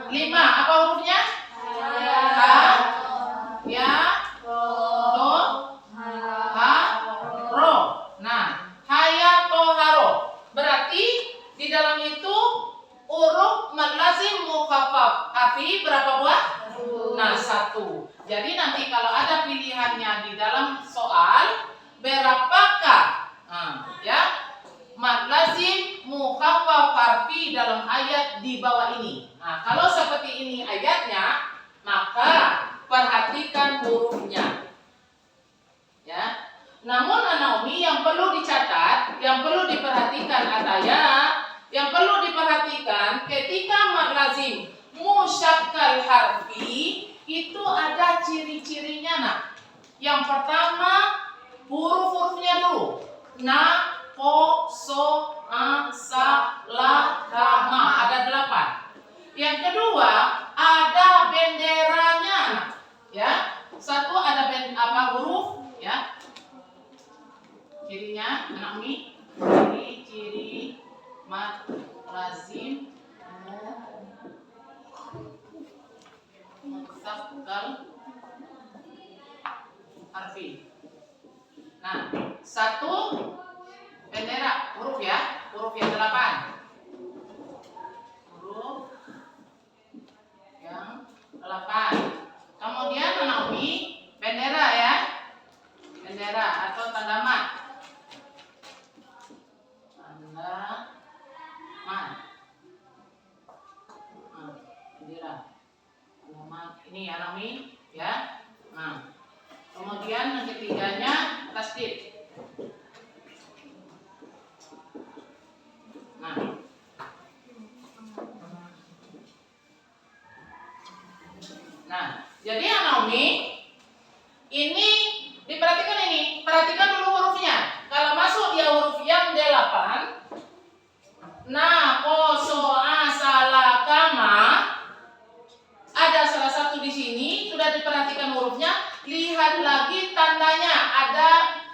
5. Apa hurufnya? Ha, ya, to, ha, ro. Nah, haya to haro. Berarti di dalam itu huruf mad lazim mukhaffaf harfi berapa buah? Nah, 1. Jadi nanti kalau ada pilihannya di dalam soal, berapakah ya mad lazim mukhaffaf harfi dalam ayat di bawah ini? Nah, kalau seperti ini ayatnya, maka perhatikan hurufnya. Ya. Namun Anak Umi yang perlu dicatat, yang perlu diperhatikan adanya, yang perlu diperhatikan ketika mad lazim musyakkal harfi itu ada ciri-cirinya, Nak. Yang pertama, huruf-hurufnya dulu. Na, ko, so, a, sa, la, ka, ma. Ada 8. Yang kedua, ada benderanya, Nak. Ya. Satu ada huruf, ya. Cirinya, Anak Umi, ciri mad lazim musyakkal harfi. Nah, 1 bendera huruf ya, huruf yang 8. Huruf yang 8. Kemudian Anak Umi, bendera ya. Bendera atau tanda mat. Tanda mat. Bendera. Tanda mat. Ini Anak Umi ya. Nah, kemudian yang ketiganya tasdid. Nah, jadi Anak Umi, ini diperhatikan ini, perhatikan dulu hurufnya. Kalau masuk dia huruf yang 8, na, ko, so, a, sa, la, ka, ma, ada salah satu di sini sudah diperhatikan hurufnya. Lihat lagi tandanya, ada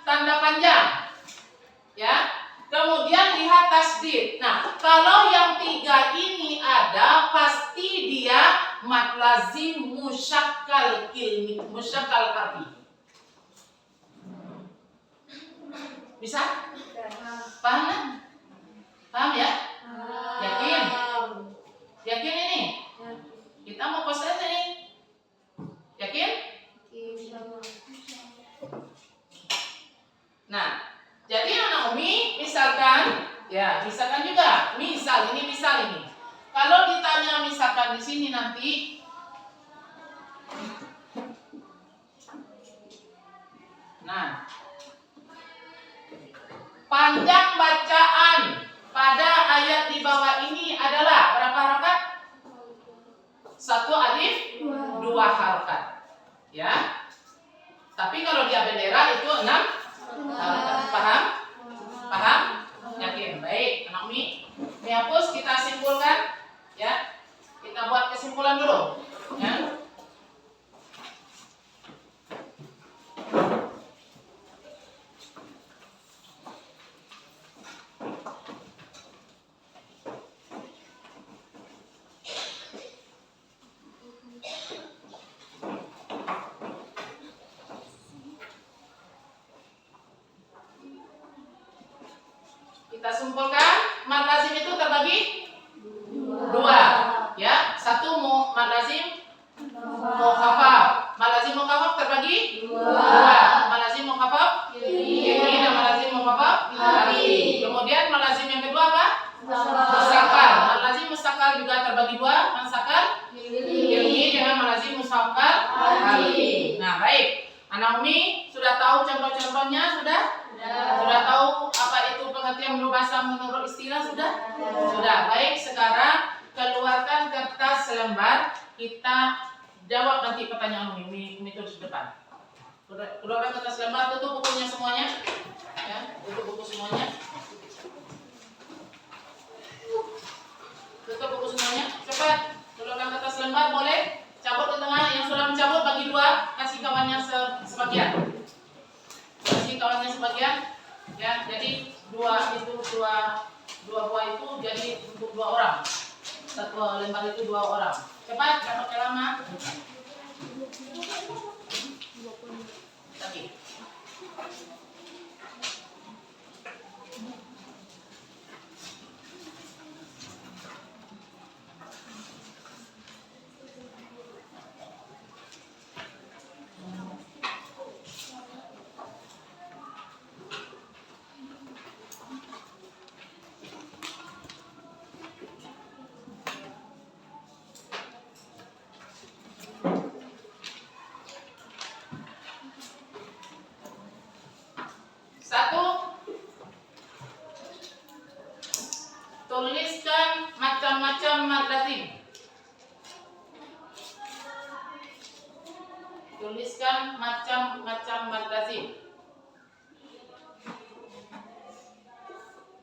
tanda panjang, ya. Kemudian lihat tasdid. Nah, kalau yang 3 ini ada, pasti dia mad lazim musyakkal ilmi, musyakkal harfi. Bisa? Paham kan? Paham ya? Yakin? Yakin ini? Kita mau proses ini. Yakin? Nah, jadi Anak Umi, misalkan, ya, misalkan juga, misal ini. Kalau ditanya misalkan di sini nanti, nah, panjang bacaan pada ayat di bawah ini adalah berapa harakat? 1 alif, 2 harakat. Ya. Tapi kalau dia bendera itu 6 harakat. Paham? Paham? Yakin? Baik, Anak Umi. Dihapus, kita simpulkan. Ya. Kita buat kesimpulan dulu. Ya. Kita simpulkan mad lazim itu terbagi dua. Ya, satu mad lazim mukhafaf. Mad lazim mukhafaf terbagi dua. Mad lazim mukhafaf ini dan mad lazim mukhafaf harfi. Kemudian mad lazim yang kedua apa? Musaqqal. Mad lazim musaqqal juga terbagi dua. Musaqqal ini dengan mad lazim musaqqal harfi. Nah, baik. Anak Umi sudah tahu contoh-contohnya sudah? Sudah tahu apa itu pengertian menurut bahasa menurut istilah sudah? Sudah. Baik, sekarang keluarkan kertas selembar, kita jawab nanti pertanyaan Umi terus depan. Keluarkan kertas selembar, tutup bukunya semuanya. Ya, tutup buku semuanya. Tutup buku semuanya. Cepat. Keluarkan kertas selembar, boleh? Cabut ke tengah, yang sudah mencabut bagi dua, kasih kawannya sebagian. Kasih kawannya sebagian. Ya, jadi dua buah itu jadi untuk dua orang. Satu lembar itu dua orang. Cepat, jangan pakai lama. Lagi. Tuliskan macam-macam mad lazim. Tuliskan macam-macam mad lazim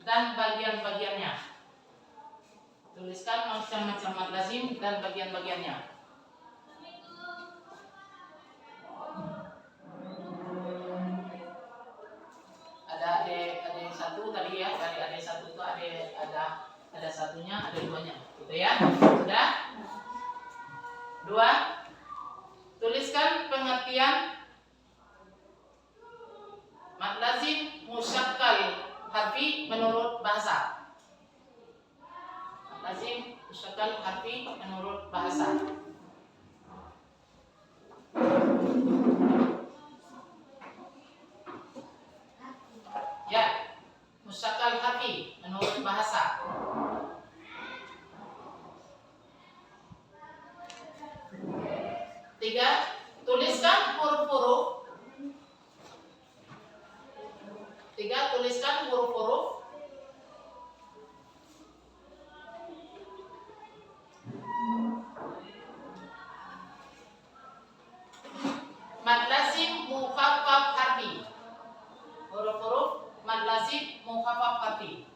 dan bagian-bagiannya. Tuliskan macam-macam mad lazim dan bagian-bagiannya. Ada satu tadi ya, dari ada satu itu ada satunya, ada duanya, gitu ya. Sudah? Dua. Tuliskan pengertian mad lazim musyakkal harfi menurut bahasa. Mad lazim musyakkal harfi menurut bahasa. Ya, musyakkal harfi menurut bahasa. Tiga, tuliskan huruf-huruf. Tiga, tuliskan huruf-huruf mad lazim mukhaffaf harfi. Huruf-huruf mad lazim mukhaffaf harfi.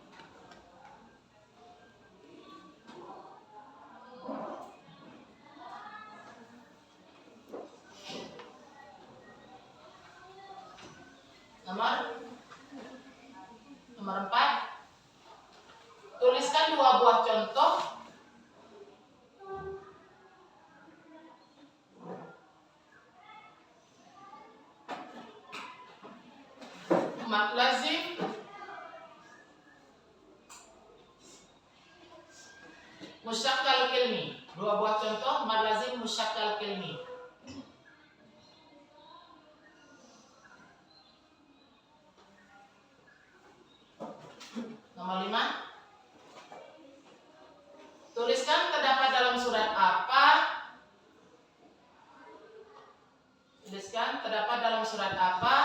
Nomor 4, tuliskan dua buah contoh mad lazim musyakkal kilmi. Dua buah contoh mad lazim musyakkal kilmi. Nomor 5, tuliskan terdapat dalam surat apa. Tuliskan terdapat dalam surat apa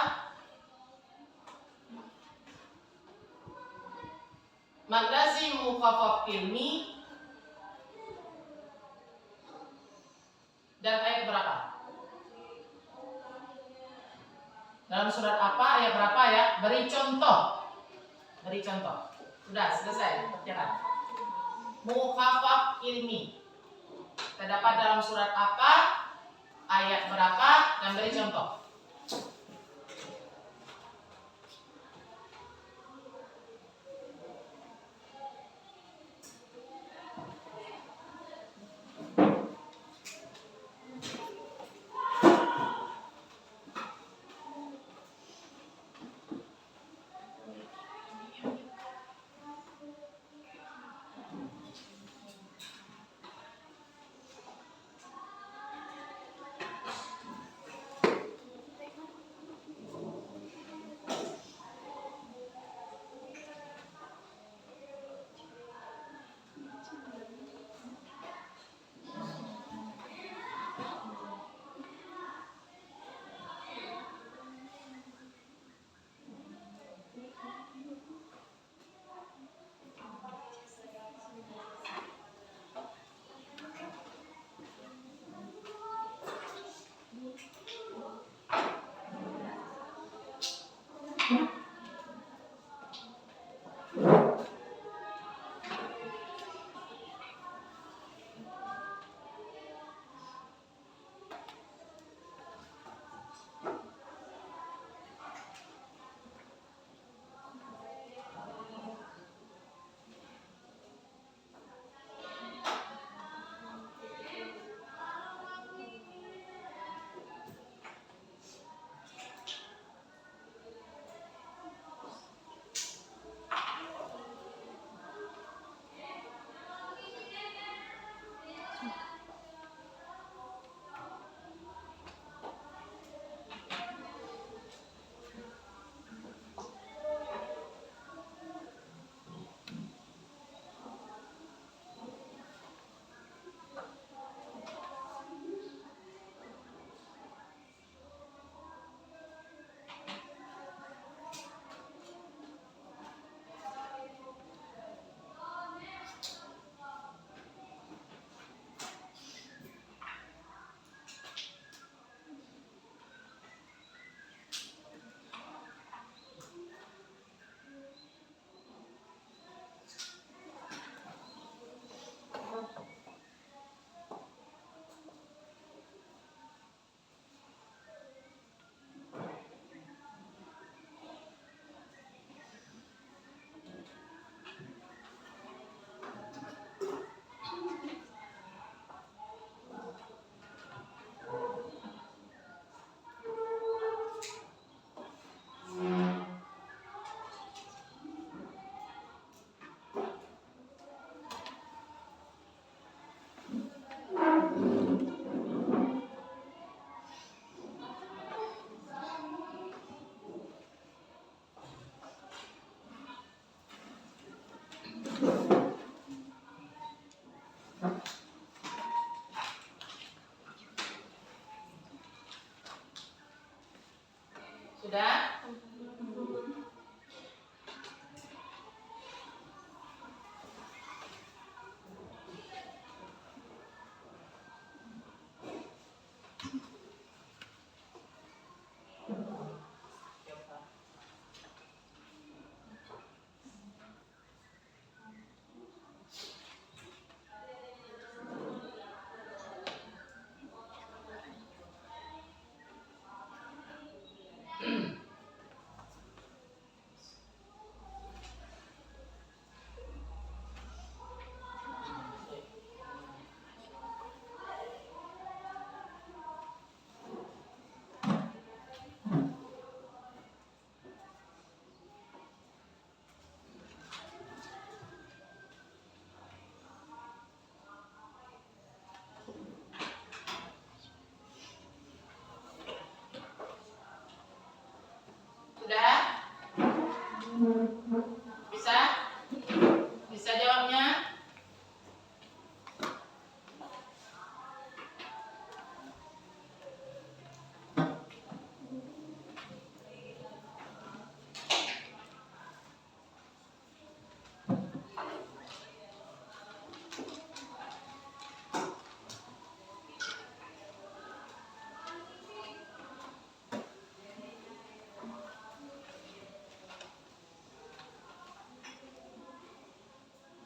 mad lazim mukhaffaf kilmi dan ayat berapa. Dalam surat apa, ayat berapa ya? Beri contoh. Beri contoh. Sudah selesai, berjalan. Mukhaffaf ilmi terdapat dalam surat apa, ayat berapa, dan beri contoh.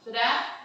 Sudah?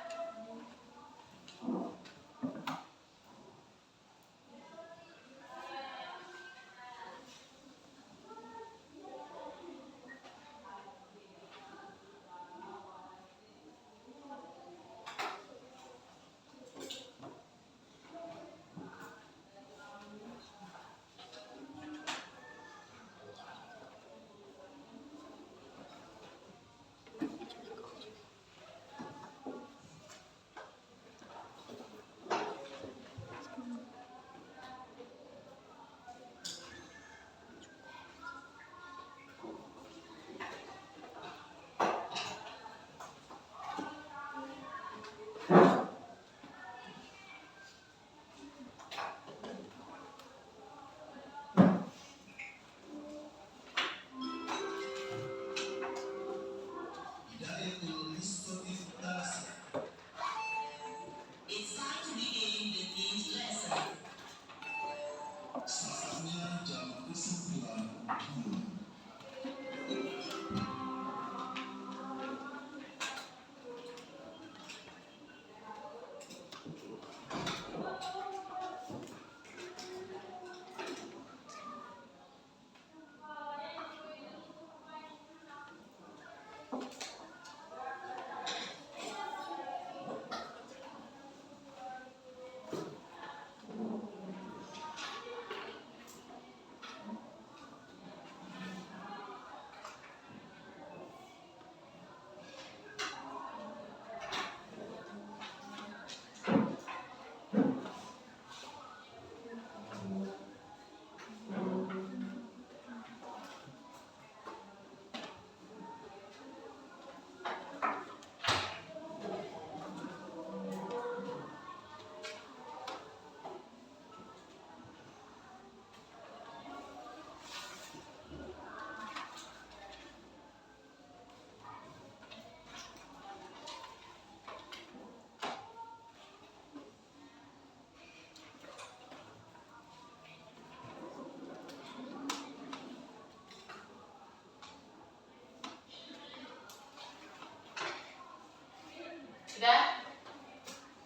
Sudah?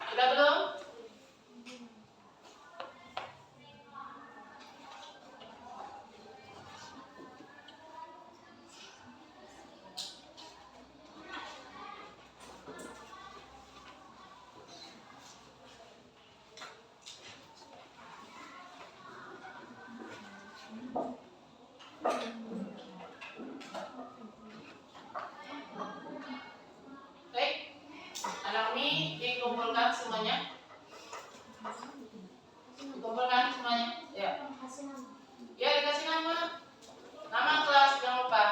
Sudah belum? Baik. Anak ini dikumpulkan semuanya. Dikumpulkan semuanya. Ya. Ya, dikasih nama. Nama kelas jangan lupa.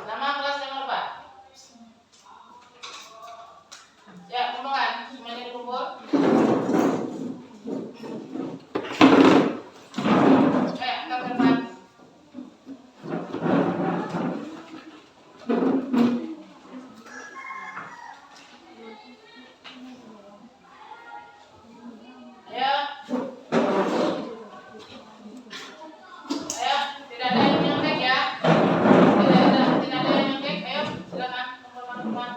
Nama kelas jangan lupa. Ya, kumpulkan. Semuanya dikumpul. Angkat ke depan. Ayo. Ayo, tidak ada yang nyontek ya. Tidak ada yang nyontek. Ayo, silakan kumpulkan semua.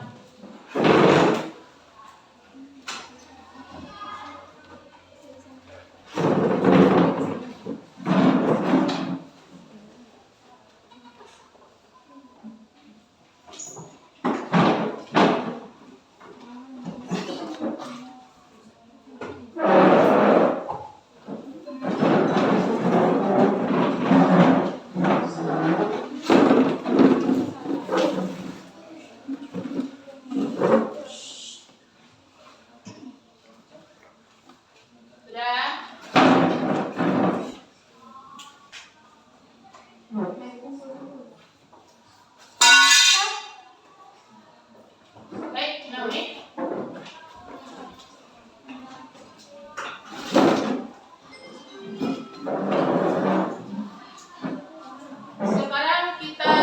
Sudah? Baik, Naomi. Sekarang kita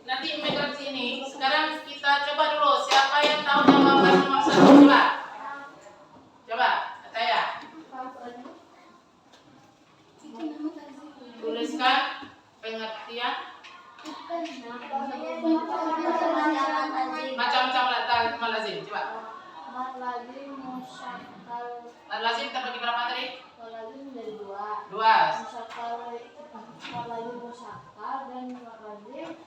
nanti megang sini. Sekarang kita coba dulu siapa yang tahu jawaban nomor 1 coba. Coba, saya tuliskan pengertian Macam-macam mad lazim. Coba. Mad lazim musyakkal. Mad lazim terbagi berapa tadi? Mad lazim dari dua. Dua. Musyakkal, mad lazim musyakkal dan mad lazim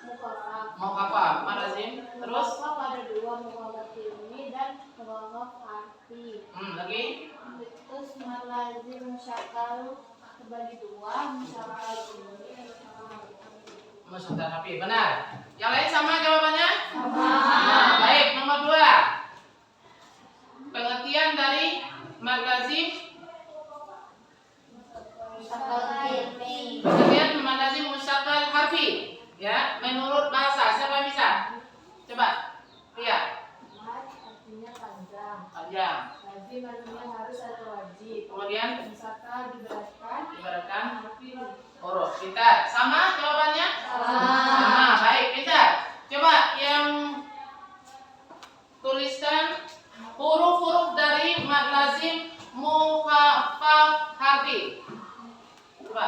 mukhaffaf. Mukhaffaf. Mad lazim. Terus? Mukhaffaf ada dua, mukhaffaf ilmi dan mukhaffaf harfi. Lagi? Terus mad lazim musyakkal terbagi dua, musyakkal ilmi dan musyakkal harfi. Musyakkal harfi. Benar. Yang lain sama jawabannya? Sama. Baik, nomor 2. Pengertian dari mad lazim. Musyakkal ilmi. Pengertian mad lazim musyakkal harfi. Ya, menurut bahasa siapa yang bisa? Coba. Iya. Mad artinya panjang. Panjang. Lazim artinya harus atau wajib. Kemudian Musyakkal diberatkan. ibaratkan Harfi huruf. Pintar. Sama jawabannya? Sama. Baik, pintar. Coba yang tuliskan huruf-huruf dari mad lazim mukhaffaf harfi. Coba.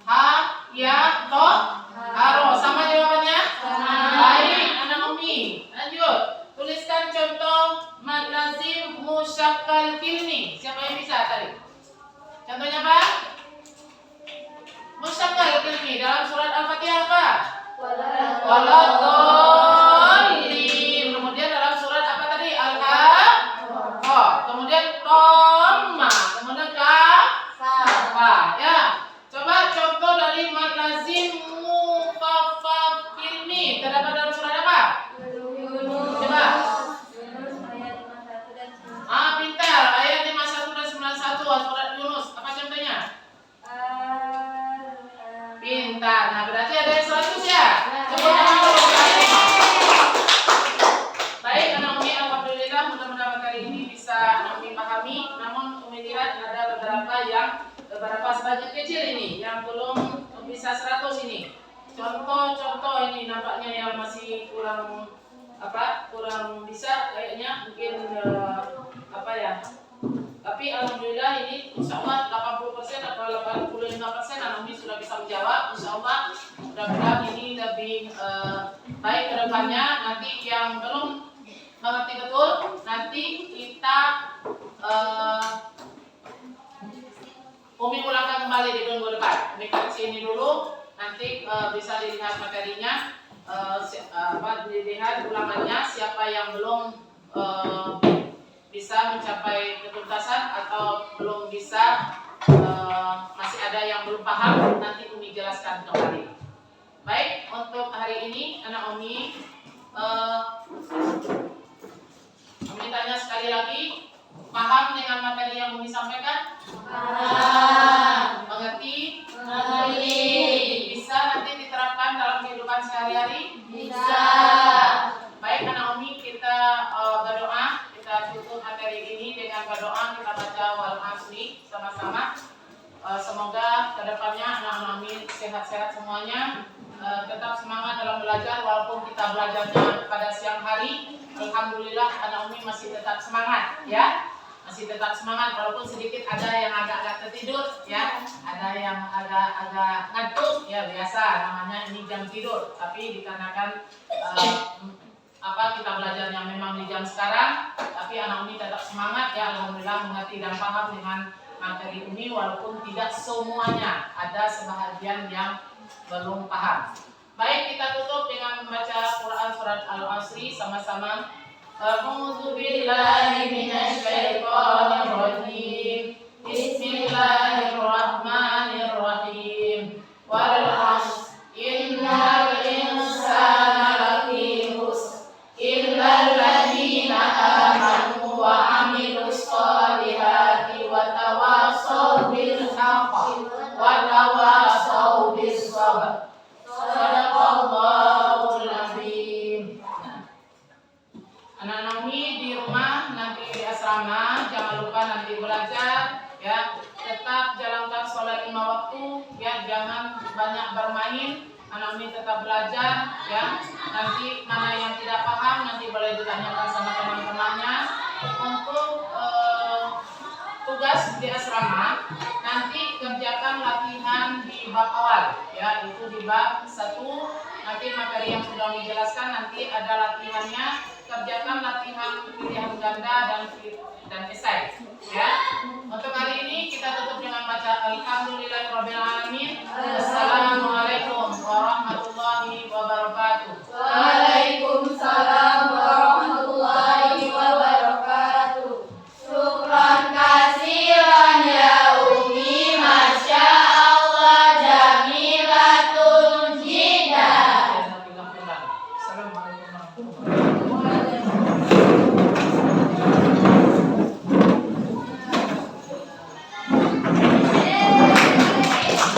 Ha, ya, to, haro. Sama jawabannya? Baik, anak Umi. Lanjut. Tuliskan contoh mad lazim musyakkal kilni. Siapa yang bisa tadi? Contohnya apa? Musyakkal kilni dalam surat Al-Fatihah apa? Waladhdallin. Kemudian dalam surat apa tadi? Al-Haqqah. Kemudian Thamma. Kemudian Kafah. Ya. Coba contoh dari mad lazim mukhaffaf kilni terdapat dalam surat apa? Coba. Pintar. Ayat 51 dan 91 surat Yunus. Apa contohnya? Pintar. Nah, berarti ada yang 100 ya? Coba baik, anak Umi, alhamdulillah mudah-mudahan materi ini bisa anak Umi pahami. Namun Umi lihat ada beberapa sebagian kecil ini yang belum bisa 100 ini. Contoh-contoh ini nampaknya yang masih kurang bisa kayaknya mungkin tapi alhamdulillah ini insyaallah 80% atau 85% anak Umi sudah bisa menjawab. Insyaallah mudah-mudahan ini lebih baik ke depannya. Nanti yang belum mengerti betul nanti kita Umi ulangkan kembali di minggu depan. Umi kasih ini dulu, nanti bisa dilihat materinya, dilihat ulangannya. Siapa yang belum bisa mencapai ketuntasan atau belum bisa, masih ada yang belum paham, nanti Umi jelaskan kembali. Baik, untuk hari ini anak Umi, Umi tanya sekali lagi, paham dengan materi yang Umi sampaikan? Mengerti? Bisa nanti diterapkan dalam kehidupan sehari-hari? Bisa. Baik anak Umi, kita berdoa. Kita tutup materi ini dengan berdoa. Kita baca wal asri sama-sama. Semoga kedepannya anak-anak Umi sehat-sehat semuanya. Tetap semangat dalam belajar walaupun kita belajarnya pada siang hari. Alhamdulillah anak Umi masih tetap semangat, ya. Masih tetap semangat walaupun sedikit ada yang agak-agak tertidur, ya. Ada yang agak-agak ngantuk, ya biasa namanya ini jam tidur. Tapi dikarenakan kita belajarnya memang di jam sekarang, tapi anak Umi tetap semangat, ya. Alhamdulillah mengerti dan paham dengan materi ini walaupun tidak semuanya, ada sebahagian yang belum paham. Baik, kita tutup dengan membaca Quran surat Al-Asri sama-sama. A'udzu billahi minasy syaithanir rajim. Bismillahirrahmanirrahim. Wal 'ashr innal insana lafi khusr illal ladzina amanu wa 'amilus shalihati wa tawassaw bil haqqi wa tawassaw bis sabr. Shadaqallahul azim. Anak-anak Umi di rumah, nanti di asrama, jangan lupa nanti belajar, ya. Tetap jalankan sholat 5 waktu, ya. Jangan banyak bermain. Anak Umi tetap belajar, ya. Nanti mana yang tidak paham nanti boleh ditanyakan sama teman-temannya. Untuk tugas di asrama nanti dikerjakan latihan di bab awal, ya, itu di bab 1. Nanti materi yang sudah dijelaskan nanti ada latihannya. Kerjakan latihan pilihan ganda dan esai, ya. Untuk kali ini kita tutup dengan baca Alhamdulillahirobbilalamin.